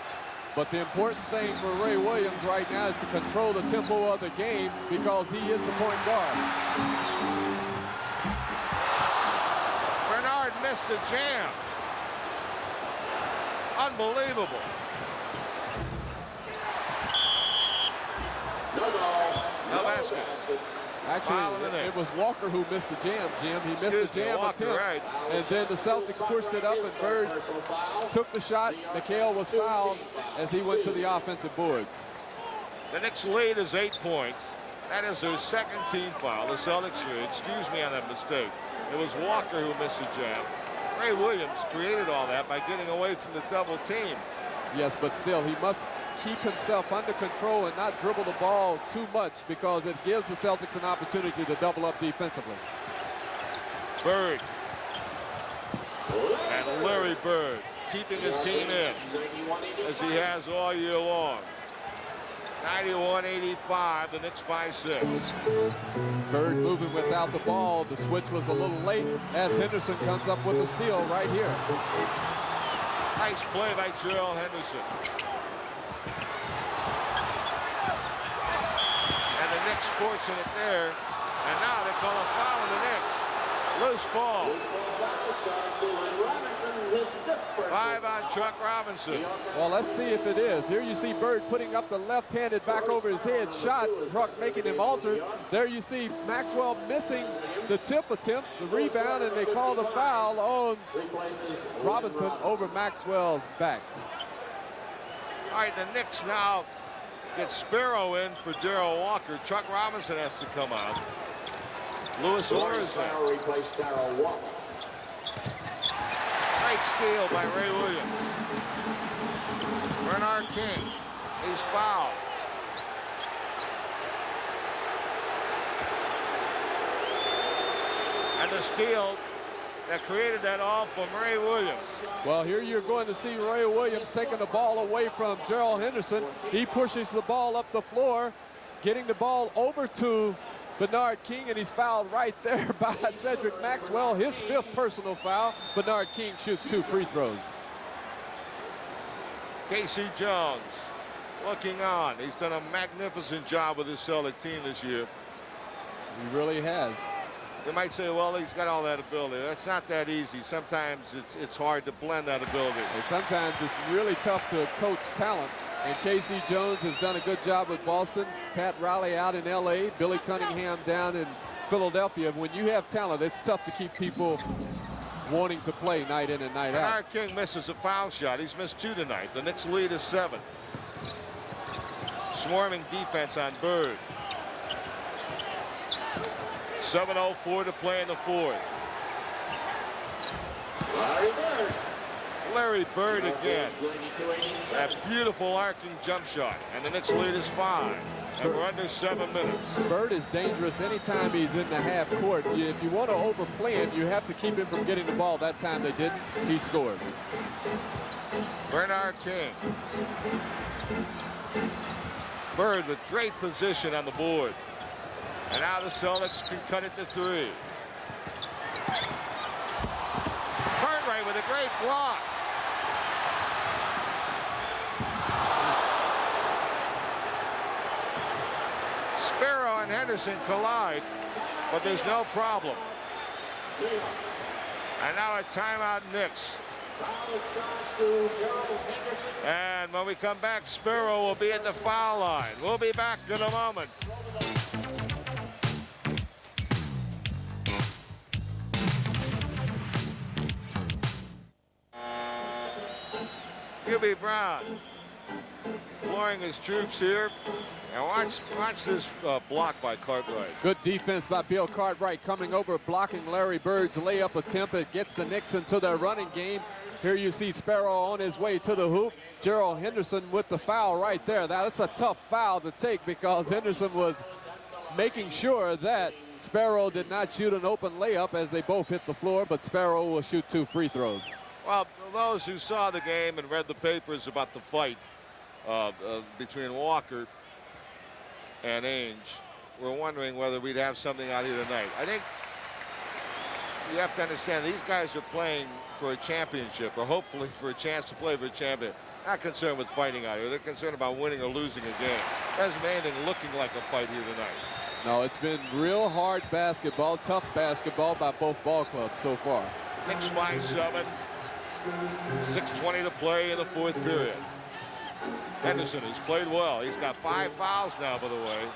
But the important thing for Ray Williams right now is to control the tempo of the game because he is the point guard. Bernard missed a jam. Unbelievable. No basket. Actually, it was Walker who missed the jam, Jim. He missed the jam attempt. Right. And then the Celtics pushed it up, and Bird took the shot. McHale was fouled as he went to the offensive boards. The Knicks lead is 8 points. That is their second team foul. The Celtics here, excuse me on that mistake. It was Walker who missed the jab. Ray Williams created all that by getting away from the double team. Yes, but still, he must keep himself under control and not dribble the ball too much, because it gives the Celtics an opportunity to double up defensively. Bird. And Larry Bird keeping his team in, as he has all year long. 91-85, the Knicks by 6. Bird moving without the ball. The switch was a little late as Henderson comes up with a steal right here. Nice play by Gerald Henderson. And the Knicks fortunate there. And now they call a foul on the Knicks. Loose ball. 5 on Chuck Robinson. Well, let's see if it is. Here you see Bird putting up the left-handed back over his head shot. Ruck making him alter. There you see Maxwell missing the tip attempt, the rebound, and they call the foul on Robinson over Maxwell's back. All right, the Knicks now get Sparrow in for Darrell Walker. Chuck Robinson has to come out. Lewis orders that. Great steal by Ray Williams. Bernard King, he's fouled. And the steal that created that all from Ray Williams. Well, here you're going to see Ray Williams taking the ball away from Gerald Henderson. He pushes the ball up the floor, getting the ball over to Bernard King, and he's fouled right there by Cedric Maxwell. His 5th personal foul. Bernard King shoots 2 free throws. K.C. Jones looking on. He's done a magnificent job with his Celtic team this year. He really has. You might say, well, he's got all that ability. That's not that easy. Sometimes it's hard to blend that ability. And sometimes it's really tough to coach talent. And K.C. Jones has done a good job with Boston. Pat Riley out in L.A. Billy Cunningham down in Philadelphia. When you have talent, it's tough to keep people wanting to play night in and night out. Bernard King misses a foul shot. He's missed 2 tonight. The Knicks lead is 7. Swarming defense on Bird. 7:04 to play in the 4th. Larry Bird again. That beautiful arcing jump shot. And the Knicks lead is 5. And we're under 7 minutes. Bird is dangerous anytime he's in the half court. If you want to overplay him, you have to keep him from getting the ball. That time they didn't. He scored. Bernard King. Bird with great position on the board. And now the Celtics can cut it to 3. Cartwright with a great block. Sparrow and Henderson collide, but there's no problem. And now a timeout, Knicks. And when we come back, Sparrow will be at the foul line. We'll be back in a moment. Hubie Brown flooring his troops here. And watch this block by Cartwright. Good defense by Bill Cartwright coming over, blocking Larry Bird's layup attempt. It gets the Knicks into their running game. Here you see Sparrow on his way to the hoop. Gerald Henderson with the foul right there. That's a tough foul to take because Henderson was making sure that Sparrow did not shoot an open layup as they both hit the floor, but Sparrow will shoot 2 free throws. Well, those who saw the game and read the papers about the fight between Walker and Ainge were wondering whether we'd have something out here tonight. I think you have to understand these guys are playing for a championship, or hopefully for a chance to play for a champion. Not concerned with fighting out here. They're concerned about winning or losing a game. There hasn't been anything looking like a fight here tonight. No, it's been real hard basketball, tough basketball by both ball clubs so far. Knicks by 7. 6:20 to play in the 4th period. Henderson has played well. He's got 5 fouls now, by the way.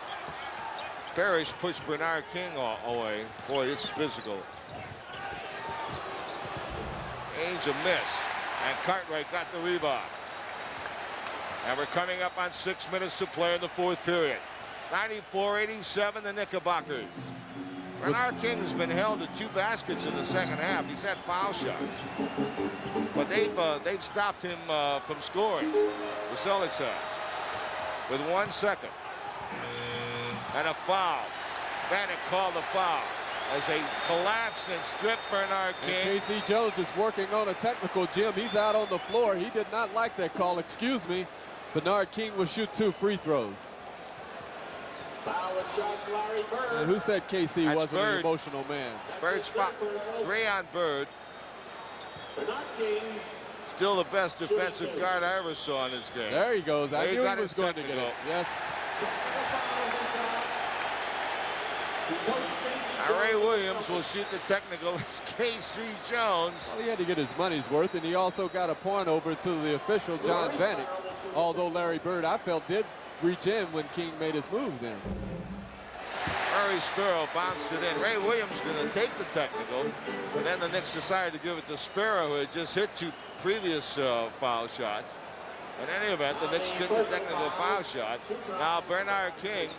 Parish pushed Bernard King away. Boy, it's physical. Ainge a miss. And Cartwright got the rebound. And we're coming up on 6 minutes to play in the 4th period. 94-87, the Knickerbockers. Bernard King's been held to 2 baskets in the second half. He's had foul shots, but they've stopped him from scoring. The Celtics have, with 1 second. And a foul. Bennett called a foul as they collapsed and stripped Bernard King. And K.C. Jones is working on a technical, Jim. He's out on the floor. He did not like that call. Excuse me. Bernard King will shoot 2 free throws. Foul with shots, Larry Bird. And who said K.C. wasn't Bird. an emotional man? Bird's foul. 3 on Bird. Bernard King. Still the best defensive guard I ever saw in this game. There he goes. I He knew got he was his going to get technical. it. Yes. Ray Williams will shoot the technical as K.C. Jones. Well, he had to get his money's worth, and he also got a point over to the official, John Bennett. Although Larry Bird, I felt, did reach in when King made his move then. Murray Sparrow bounced it in. Ray Williams going to take the technical, and then the Knicks decided to give it to Sparrow, who had just hit 2 previous foul shots. In any event, the Knicks get the technical foul shot. Now Bernard King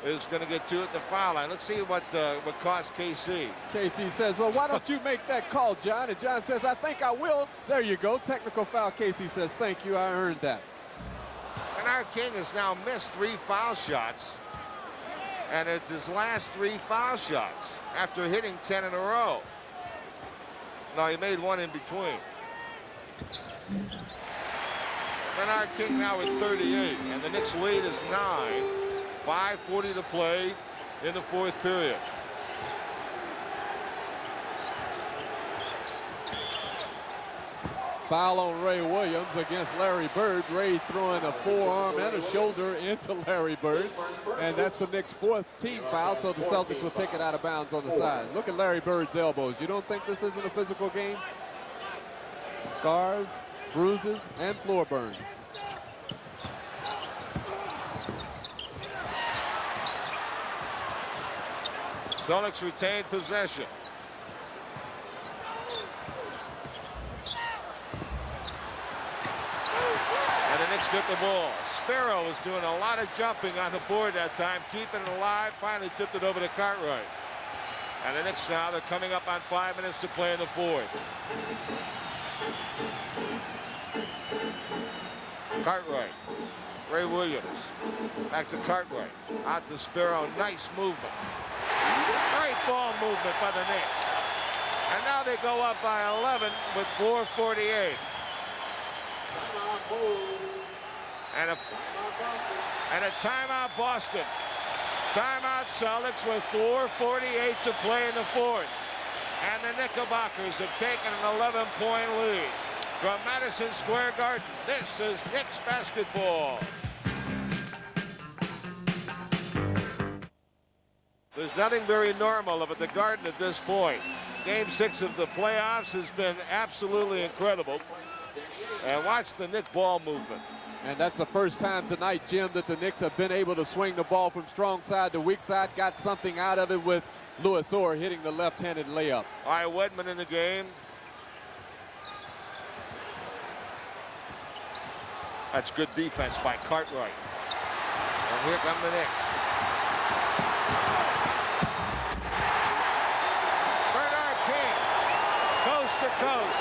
is going to get 2 at the foul line. Let's see what cost KC. KC says, well, why don't you make that call, John? And John says, I think I will. There you go. Technical foul. KC says, thank you. I earned that. Bernard King has now missed 3 foul shots, and it's his last 3 foul shots after hitting 10 in a row. No, he made 1 in between. Bernard King now with 38, and the Knicks lead is 9. 5:40 to play in the 4th period. Foul on Ray Williams against Larry Bird. Ray throwing a forearm and a shoulder into Larry Bird. And that's the Knicks' 4th team foul, so the Celtics will take it out of bounds on the side. Look at Larry Bird's elbows. You don't think this isn't a physical game? Scars, bruises, and floor burns. Celtics retain possession. And the Knicks get the ball. Sparrow was doing a lot of jumping on the board that time, keeping it alive, finally tipped it over to Cartwright. And the Knicks now, they're coming up on 5 minutes to play in the 4th. Cartwright. Ray Williams. Back to Cartwright. Out to Sparrow. Nice movement. Great ball movement by the Knicks. And now they go up by 11 with 4:48. And a timeout Boston. Timeout Celtics with 4:48 to play in the 4th. And the Knickerbockers have taken an 11-point lead from Madison Square Garden. This is Knicks basketball. There's nothing very normal up at the Garden at this point. Game 6 of the playoffs has been absolutely incredible. And watch the Knick ball movement. And that's the first time tonight, Jim, that the Knicks have been able to swing the ball from strong side to weak side. Got something out of it with Louis Orr hitting the left-handed layup. All right, Wedman in the game. That's good defense by Cartwright. And here come the Knicks. Bernard King, coast to coast.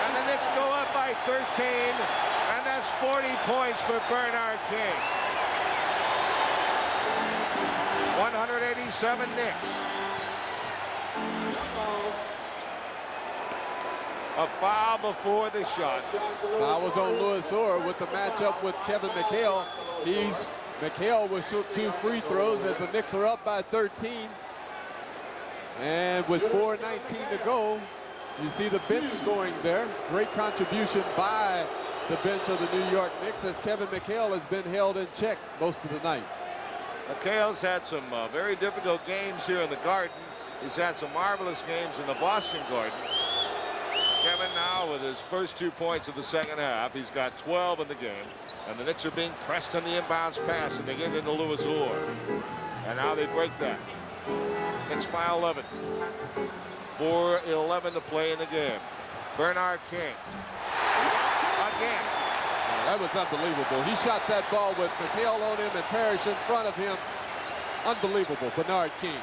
And the Knicks go up by 13, and that's 40 points for Bernard King. 187 Knicks. A foul before the shot. Foul was on Louis Orr with the matchup with Kevin McHale. McHale will shoot 2 free throws as the Knicks are up by 13. And with 4:19 to go, you see the bench scoring there. Great contribution by the bench of the New York Knicks as Kevin McHale has been held in check most of the night. McHale's had some very difficult games here in the Garden. He's had some marvelous games in the Boston Garden. Kevin now with his first 2 points of the second half. He's got 12 in the game. And the Knicks are being pressed on the inbounds pass, and they get into Louis Orr. And now they break that. Knicks by 11. 4:11 to play in the game. Bernard King. Again. That was unbelievable. He shot that ball with McHale on him and Parish in front of him. Unbelievable, Bernard King.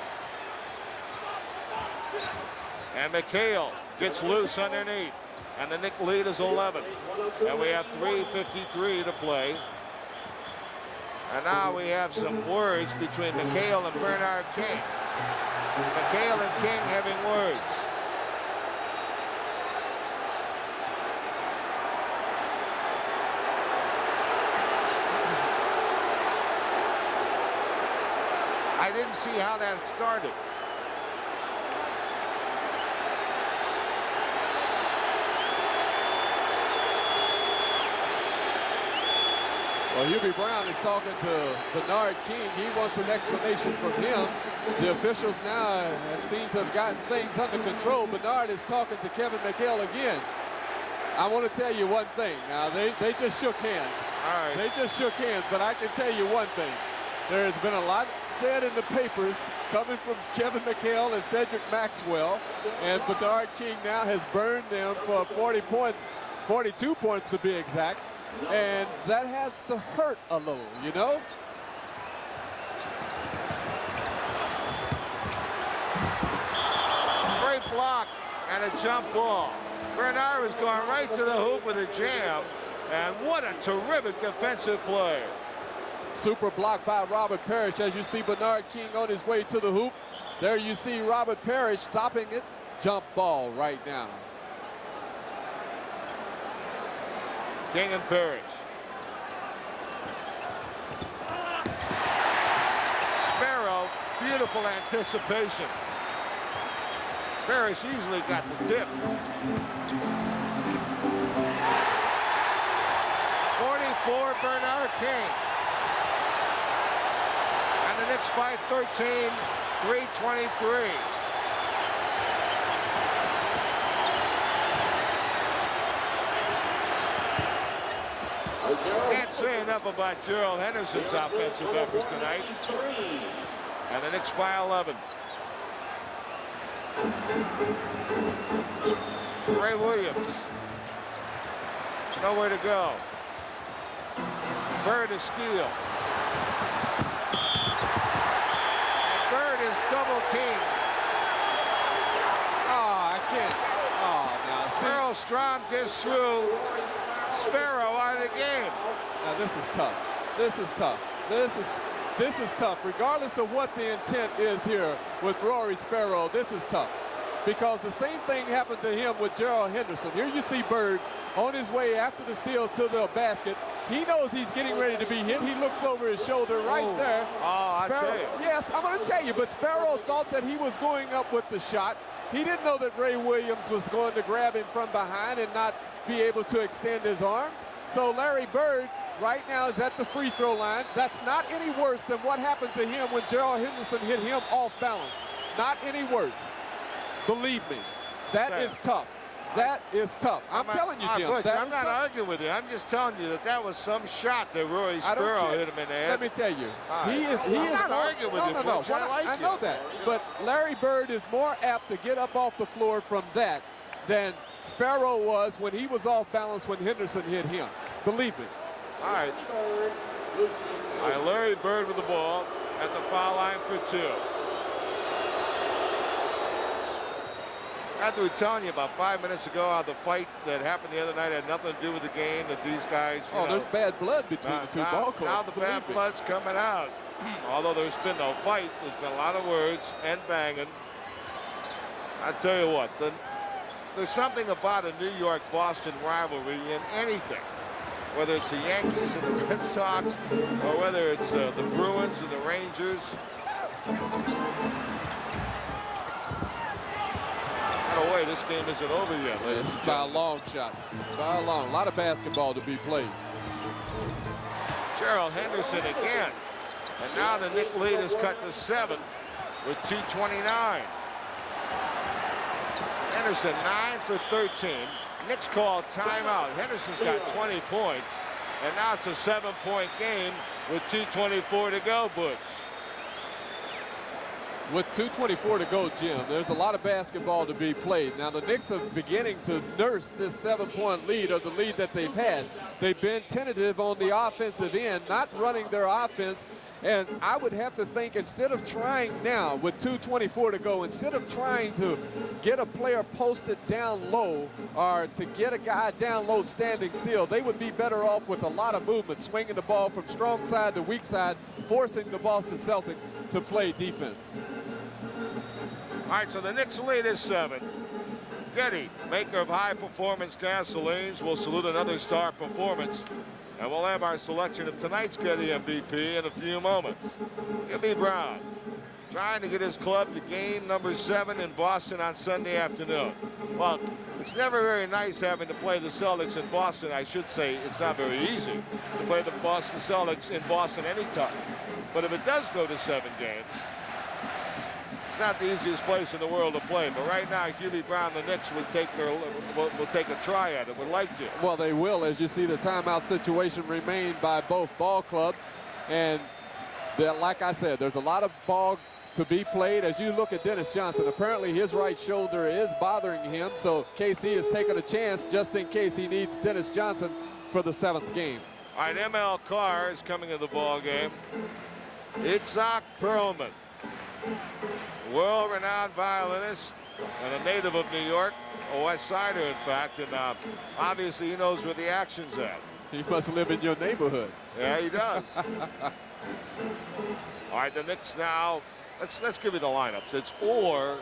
And McHale gets loose underneath. And the Knick lead is 11. And we have 3:53 to play. And now we have some words between McHale and Bernard King. McHale and King having words. I didn't see how that started. Well, Hubie Brown is talking to Bernard King. He wants an explanation from him. The officials now seem to have gotten things under control. Bernard is talking to Kevin McHale again. I want to tell you one thing. Now, they just shook hands. All right. They just shook hands, but I can tell you one thing. There has been a lot said in the papers coming from Kevin McHale and Cedric Maxwell, and Bernard King now has burned them for 40 points, 42 points to be exact, and that has to hurt a little, you know? Great block and a jump ball. Bernard was going right to the hoop with a jam, and what a terrific defensive play. Super block by Robert Parish. As you see Bernard King on his way to the hoop. There you see Robert Parish stopping it. Jump ball right now. King and Parish. Sparrow, beautiful anticipation. Parish easily got the tip. 44, Bernard King. And the Knicks by 13, 3:23. Can't say enough about Gerald Henderson's offensive effort tonight. And the Knicks by 11. Ray Williams. Nowhere to go. Bird is steal. And Bird is double teamed. Oh, I can't. Oh, now. Earl Strom just threw Sparrow out of the game. Now this is tough. This is tough. This is tough. Regardless of what the intent is here with Rory Sparrow, this is tough. Because the same thing happened to him with Gerald Henderson. Here you see Bird on his way after the steal to the basket. He knows he's getting ready to be hit. He looks over his shoulder right there. Oh, Sparrow, I tell you. yes, I'm going to tell you, but Sparrow thought that he was going up with the shot. He didn't know that Ray Williams was going to grab him from behind and not be able to extend his arms. So Larry Bird right now is at the free throw line. That's not any worse than what happened to him when Gerald Henderson hit him off balance. Not any worse. Believe me, that is tough. That is tough. I'm telling you, Jim. Butch, I'm not arguing with you. I'm just telling you that was some shot that Rory Sparrow hit him in the head. Let me tell you, he is. I'm not arguing with you, Butch. I know that. But Larry Bird is more apt to get up off the floor from that than Sparrow was when he was off balance when Henderson hit him. Believe me. All right. Larry Bird with the ball at the foul line for two. I had to be telling you about 5 minutes ago how the fight that happened the other night had nothing to do with the game, that these guys, there's bad blood between the two ball clubs. Now the bad blood's coming out. Although there's been no fight, there's been a lot of words and banging. I tell you what, there's something about a New York-Boston rivalry in anything. Whether it's the Yankees and the Red Sox, or whether it's the Bruins and the Rangers. No way, this game isn't over yet, ladies and By a gentlemen. long shot. By a long. A lot of basketball to be played. Gerald Henderson again. And now the Knick lead is cut to 7 with 2:29. Henderson 9 for 13. Knicks call timeout. Henderson's got 20 points. And now it's a 7-point game with 2:24 to go, Butch. With 2:24 to go, Jim, there's a lot of basketball to be played. Now, the Knicks are beginning to nurse this 7-point lead, or the lead that they've had. They've been tentative on the offensive end, not running their offense. And I would have to think, instead of trying now with 2:24 to go, instead of trying to get a player posted down low or to get a guy down low standing still, they would be better off with a lot of movement, swinging the ball from strong side to weak side, forcing the Boston Celtics to play defense. All right, so the Knicks lead is 7. Getty, maker of high-performance gasolines, will salute another star performance. And we'll have our selection of tonight's Getty MVP in a few moments. Hubie Brown trying to get his club to game number 7 in Boston on Sunday afternoon. Well, it's never very nice having to play the Celtics in Boston. I should say it's not very easy to play the Boston Celtics in Boston anytime. But if it does go to 7 games, it's not the easiest place in the world to play. But right now, Hubie Brown, the Knicks will take a try at it, would like to. Well, they will, as you see the timeout situation remain by both ball clubs. And like I said, there's a lot of ball to be played. As you look at Dennis Johnson, apparently his right shoulder is bothering him. So KC is taking a chance just in case he needs Dennis Johnson for the 7th game. All right, ML Carr is coming to the ball game. Itzhak Perlman, world-renowned violinist and a native of New York, a West Sider, in fact, and obviously he knows where the action's at. He must live in your neighborhood. Yeah, he does. All right, the Knicks now, let's give you the lineups. It's Orr,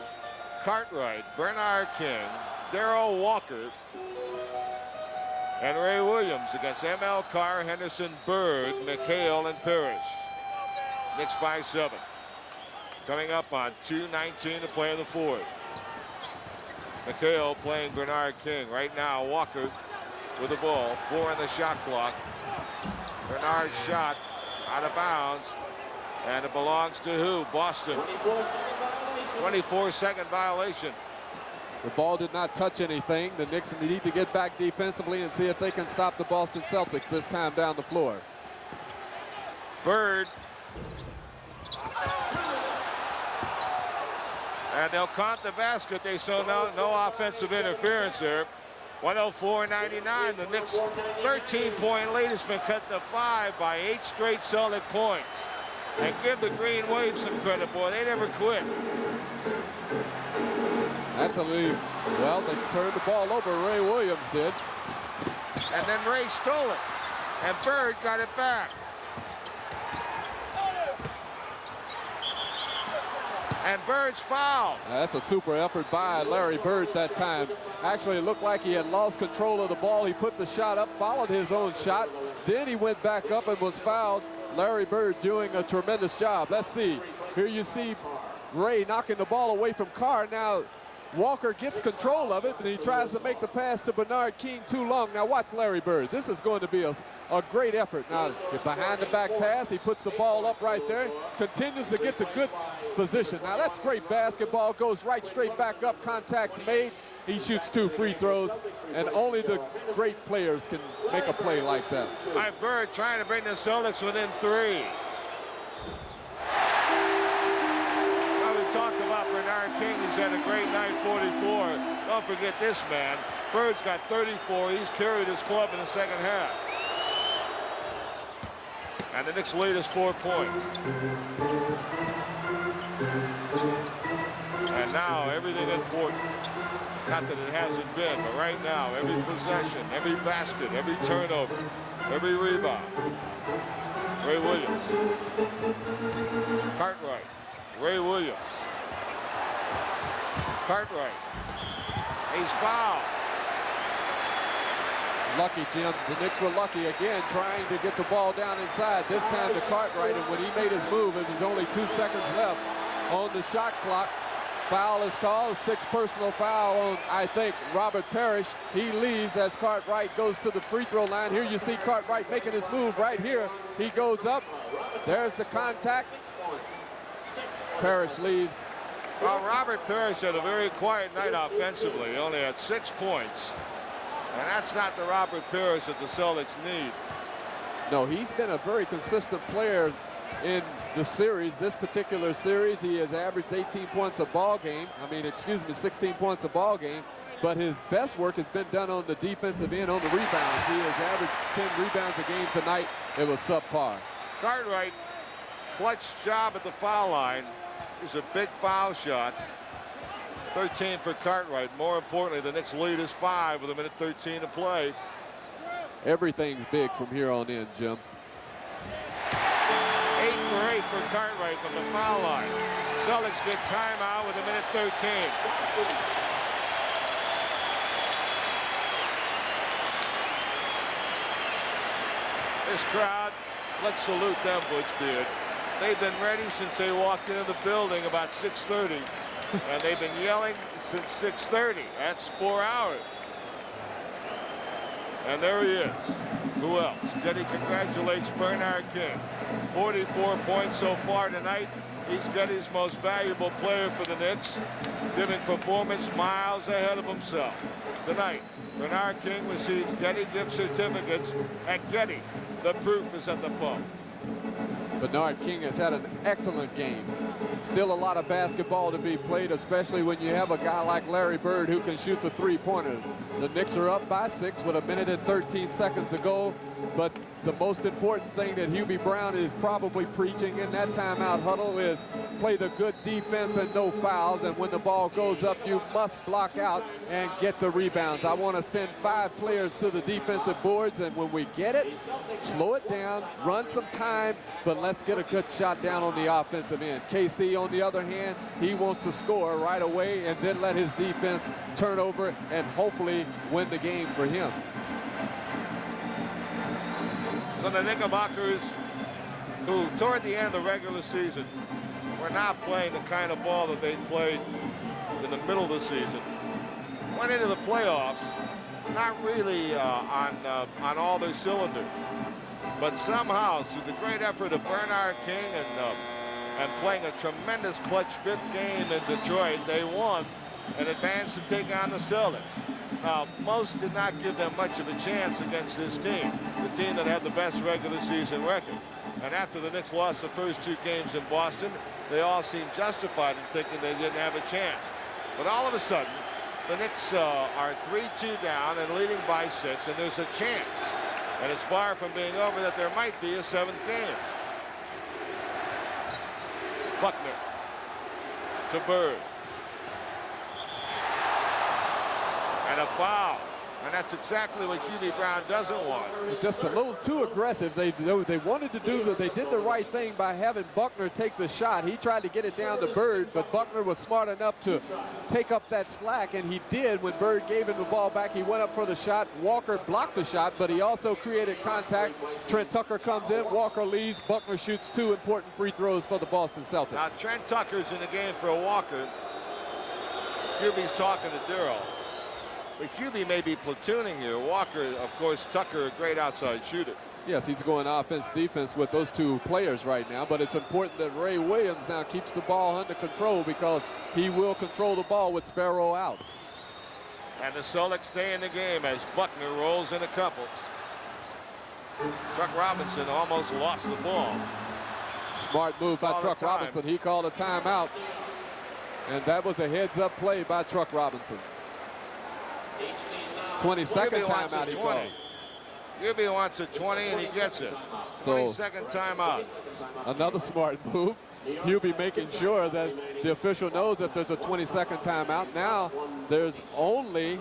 Cartwright, Bernard King, Darrell Walker, and Ray Williams against ML Carr, Henderson, Bird, McHale, and Parish. Knicks by 7. Coming up on 2:19 to play in the 4th. McHale playing Bernard King. Right now, Walker with the ball. 4 on the shot clock. Bernard's shot out of bounds. And it belongs to who? Boston. 24-second violation. The ball did not touch anything. The Knicks need to get back defensively and see if they can stop the Boston Celtics this time down the floor. Bird. And they'll count the basket. They show no offensive interference there. 104-99. The Knicks' 13-point lead has been cut to 5 by 8 straight Celtic points. And give the Green Wave some credit, boy. They never quit. That's a lead. Well, they turned the ball over. Ray Williams did. And then Ray stole it. And Bird got it back. And Bird's foul. That's a super effort by Larry Bird that time. Actually, it looked like he had lost control of the ball. He put the shot up, followed his own shot. Then he went back up and was fouled. Larry Bird doing a tremendous job. Let's see. Here you see Ray knocking the ball away from Carr. Now, Walker gets control of it, and he tries to make the pass to Bernard King too long. Now, watch Larry Bird. This is going to be a great effort. Now, behind the back pass, he puts the ball up right there, continues to get the good position. Now, that's great basketball. Goes right straight back up. Contact's made. He shoots 2 free throws, and only the great players can make a play like that. All right, Bird trying to bring the Celtics within 3. Well, we talked about Bernard King. He's had a great night, 44. Don't forget this man. Bird's got 34. He's carried his club in the second half. And the Knicks lead is 4 points. And now everything important. Not that it hasn't been, but right now, every possession, every basket, every turnover, every rebound. Ray Williams. Cartwright. Ray Williams. Cartwright. He's fouled. Lucky, Jim. The Knicks were lucky again, trying to get the ball down inside. This time to Cartwright, and when he made his move, it was only 2 seconds left on the shot clock. Foul is called, 6th personal foul on, I think, Robert Parish. He leaves as Cartwright goes to the free throw line. Here you see Cartwright making his move right here. He goes up. There's the contact. Parish leaves. Well, Robert Parish had a very quiet night offensively. He only had 6 points. And that's not the Robert Parish that the Celtics need. No, he's been a very consistent player in the series, this particular series. He has averaged 18 points a ball game. 16 points a ball game. But his best work has been done on the defensive end, on the rebounds. He has averaged 10 rebounds a game tonight. It was subpar. Cartwright, clutch job at the foul line. These are big foul shots. 13 for Cartwright. More importantly, the Knicks lead is 5 with 1:13 to play. Everything's big from here on in, Jim. 8 for 8 for Cartwright from the foul line. Celtics get timeout with 1:13. This crowd, let's salute them, Butch Beard. They've been ready since they walked into the building about 6:30, and they've been yelling since 6:30. That's 4 hours. And there he is. Who else? Getty congratulates Bernard King. 44 points so far tonight. He's Getty's most valuable player for the Knicks, giving performance miles ahead of himself. Tonight, Bernard King receives Getty gift certificates at Getty. The proof is at the pump. Bernard King has had an excellent game. Still a lot of basketball to be played, especially when you have a guy like Larry Bird who can shoot the three-pointer. The Knicks are up by 6 with 1:13 to go. But the most important thing that Hubie Brown is probably preaching in that timeout huddle is play the good defense and no fouls. And when the ball goes up, you must block out and get the rebounds. I want to send 5 players to the defensive boards, and when we get it, slow it down, run some time, but let's get a good shot down on the offensive end. KC, on the other hand, he wants to score right away and then let his defense turn over and hopefully win the game for him. So the Knickerbockers, who toward the end of the regular season were not playing the kind of ball that they played in the middle of the season, went into the playoffs not really on all their cylinders. But somehow, through the great effort of Bernard King and playing a tremendous clutch 5th game in Detroit, they won and advanced to take on the Celtics. Now, most did not give them much of a chance against this team, the team that had the best regular season record. And after the Knicks lost the first 2 games in Boston, they all seemed justified in thinking they didn't have a chance. But all of a sudden, the Knicks are 3-2 down and leading by 6, and there's a chance. And it's far from being over that there might be a 7th game. Buckner to Bird. And a foul. And that's exactly what Hubie Brown doesn't want. Just a little too aggressive. They wanted to do they did the right thing by having Buckner take the shot. He tried to get it down to Bird, but Buckner was smart enough to take up that slack, and he did. When Bird gave him the ball back, he went up for the shot. Walker blocked the shot, but he also created contact. Trent Tucker comes in, Walker leaves, Buckner shoots 2 important free throws for the Boston Celtics. Now Trent Tucker's in the game for Walker. Hubie's talking to Darryl. But Hubie may be platooning here. Walker, of course, Tucker, a great outside shooter. Yes, he's going offense, defense with those 2 players right now. But it's important that Ray Williams now keeps the ball under control, because he will control the ball with Sparrow out. And the Celtics stay in the game as Buckner rolls in a couple. Chuck Robinson almost lost the ball. Smart move by Chuck Robinson. He called a timeout. And that was a heads-up play by Chuck Robinson. 22nd timeout he called. Hubie wants a 20 and he gets it. So 22nd timeout. Another smart move. Hubie making sure that the official knows that there's a 22nd timeout. Now there's only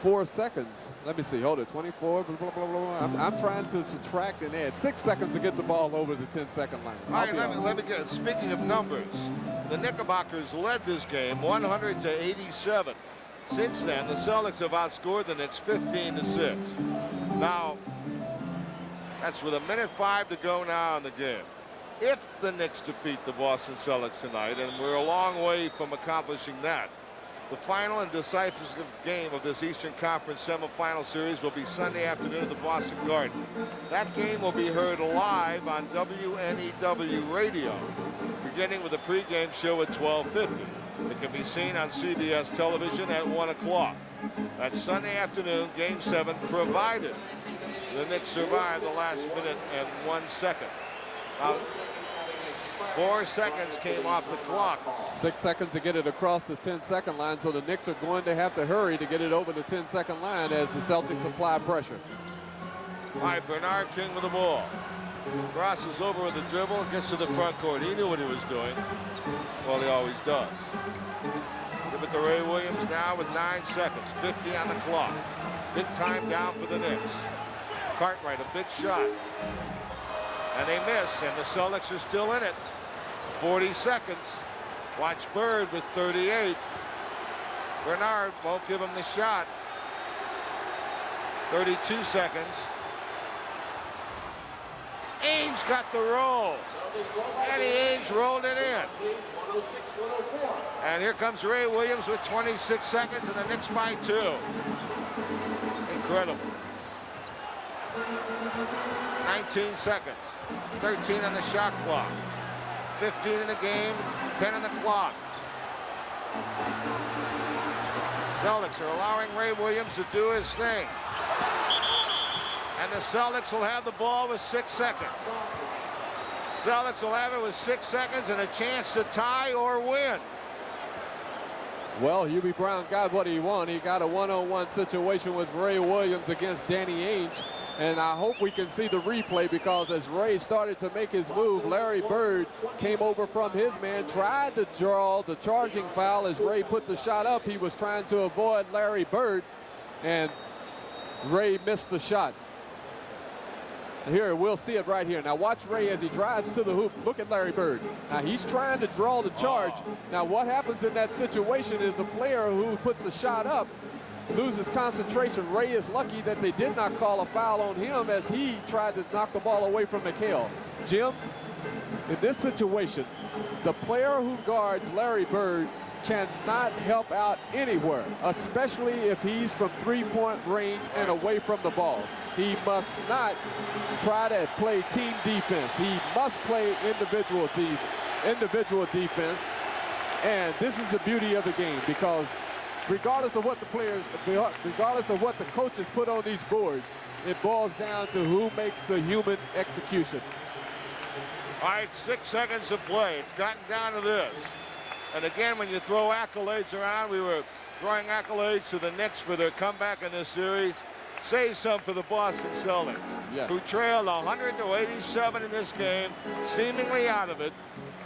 4 seconds. Let me see. Hold it. 24. Blah, blah, blah, blah. I'm trying to subtract and add 6 seconds to get the ball over the 10-second line. All right, let me get. Speaking of numbers, the Knickerbockers led this game 100-87. Since then, the Celtics have outscored the Knicks 15-6. Now, that's with 1:05 to go now in the game. If the Knicks defeat the Boston Celtics tonight, and we're a long way from accomplishing that, the final and decisive game of this Eastern Conference semifinal series will be Sunday afternoon at the Boston Garden. That game will be heard live on WNEW radio, beginning with a pregame show at 12:50. It can be seen on CBS television at 1 o'clock. That's Sunday afternoon, Game 7, provided the Knicks survived the last minute and 1 second. 4 seconds came off the clock. 6 seconds to get it across the 10-second line, so the Knicks are going to have to hurry to get it over the 10-second line as the Celtics apply pressure. All right, Bernard King with the ball. Crosses over with the dribble, gets to the front court. He knew what he was doing. Well, he always does. Give it to Ray Williams now with 9 seconds, 50 on the clock. Big time down for the Knicks. Cartwright, a big shot. And they miss, and the Celtics are still in it. 40 seconds. Watch Bird with 38. Bernard won't give him the shot. 32 seconds. Ainge got the roll. Eddie Ainge rolled it in. And here comes Ray Williams with 26 seconds, and the Knicks by 2. Incredible. 19 seconds. 13 on the shot clock. 15 in the game, 10 on the clock. Celtics are allowing Ray Williams to do his thing. And the Celtics will have the ball with 6 seconds. Celtics will have it with 6 seconds and a chance to tie or win. Well, Hubie Brown got what he wanted. He got a one-on-one situation with Ray Williams against Danny Ainge. And I hope we can see the replay, because as Ray started to make his move, Larry Bird came over from his man, tried to draw the charging foul. As Ray put the shot up, he was trying to avoid Larry Bird, and Ray missed the shot. Here, we'll see it right here. Now watch Ray as he drives to the hoop. Look at Larry Bird. Now he's trying to draw the charge. Now what happens in that situation is a player who puts a shot up loses concentration. Ray is lucky that they did not call a foul on him as he tried to knock the ball away from McHale. Jim, in this situation, the player who guards Larry Bird cannot help out anywhere, especially if he's from three-point range and away from the ball. He must not try to play team defense. He must play individual defense. And this is the beauty of the game, because regardless of what the players, regardless of what the coaches put on these boards, it boils down to who makes the human execution. All right, 6 seconds of play. It's gotten down to this. And again, when you throw accolades around, we were throwing accolades to the Knicks for their comeback in this series. Save some for the Boston Celtics, yes, who trailed 100-87 in this game, seemingly out of it,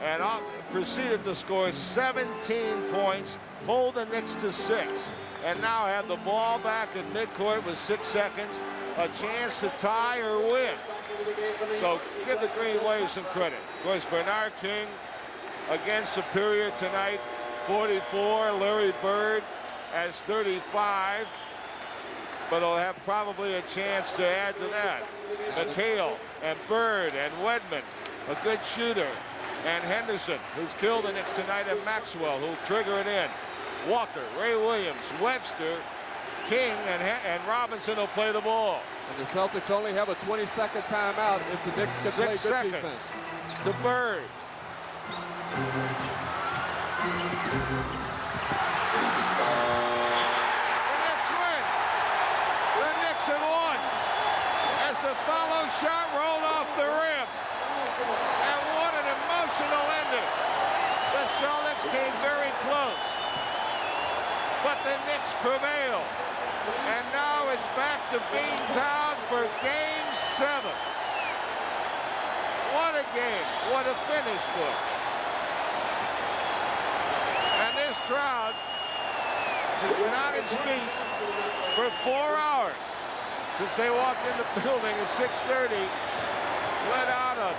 and proceeded to score 17 points, hold the Knicks to 6, and now have the ball back in midcourt with 6 seconds, a chance to tie or win. So give the Green Wave some credit. Of course, Bernard King, again, superior tonight, 44. Larry Bird has 35. But he'll have probably a chance to add to that. McHale and Bird and Wedman, a good shooter. And Henderson, who's killed the Knicks tonight, and Maxwell, who'll trigger it in. Walker, Ray Williams, Webster, King, and Robinson will play the ball. And the Celtics only have a 20-second timeout if the Knicks can play good defense. To Bird. And won as the follow shot rolled off the rim. And what an emotional ending. The Celtics came very close, but the Knicks prevailed. And now it's back to Beantown for Game 7. What a game. What a finish, Bush. And this crowd has been on its feet for 4 hours. Since they walked in the building at 6:30, let out a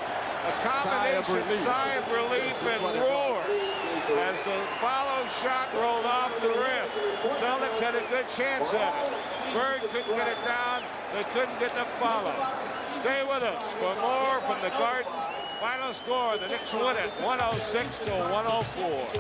combination sigh of relief and roar as the follow shot rolled off the rim. Celtics had a good chance at it. Bird couldn't get it down. They couldn't get the follow. Stay with us for more from the Garden. Final score, the Knicks win it 106-104.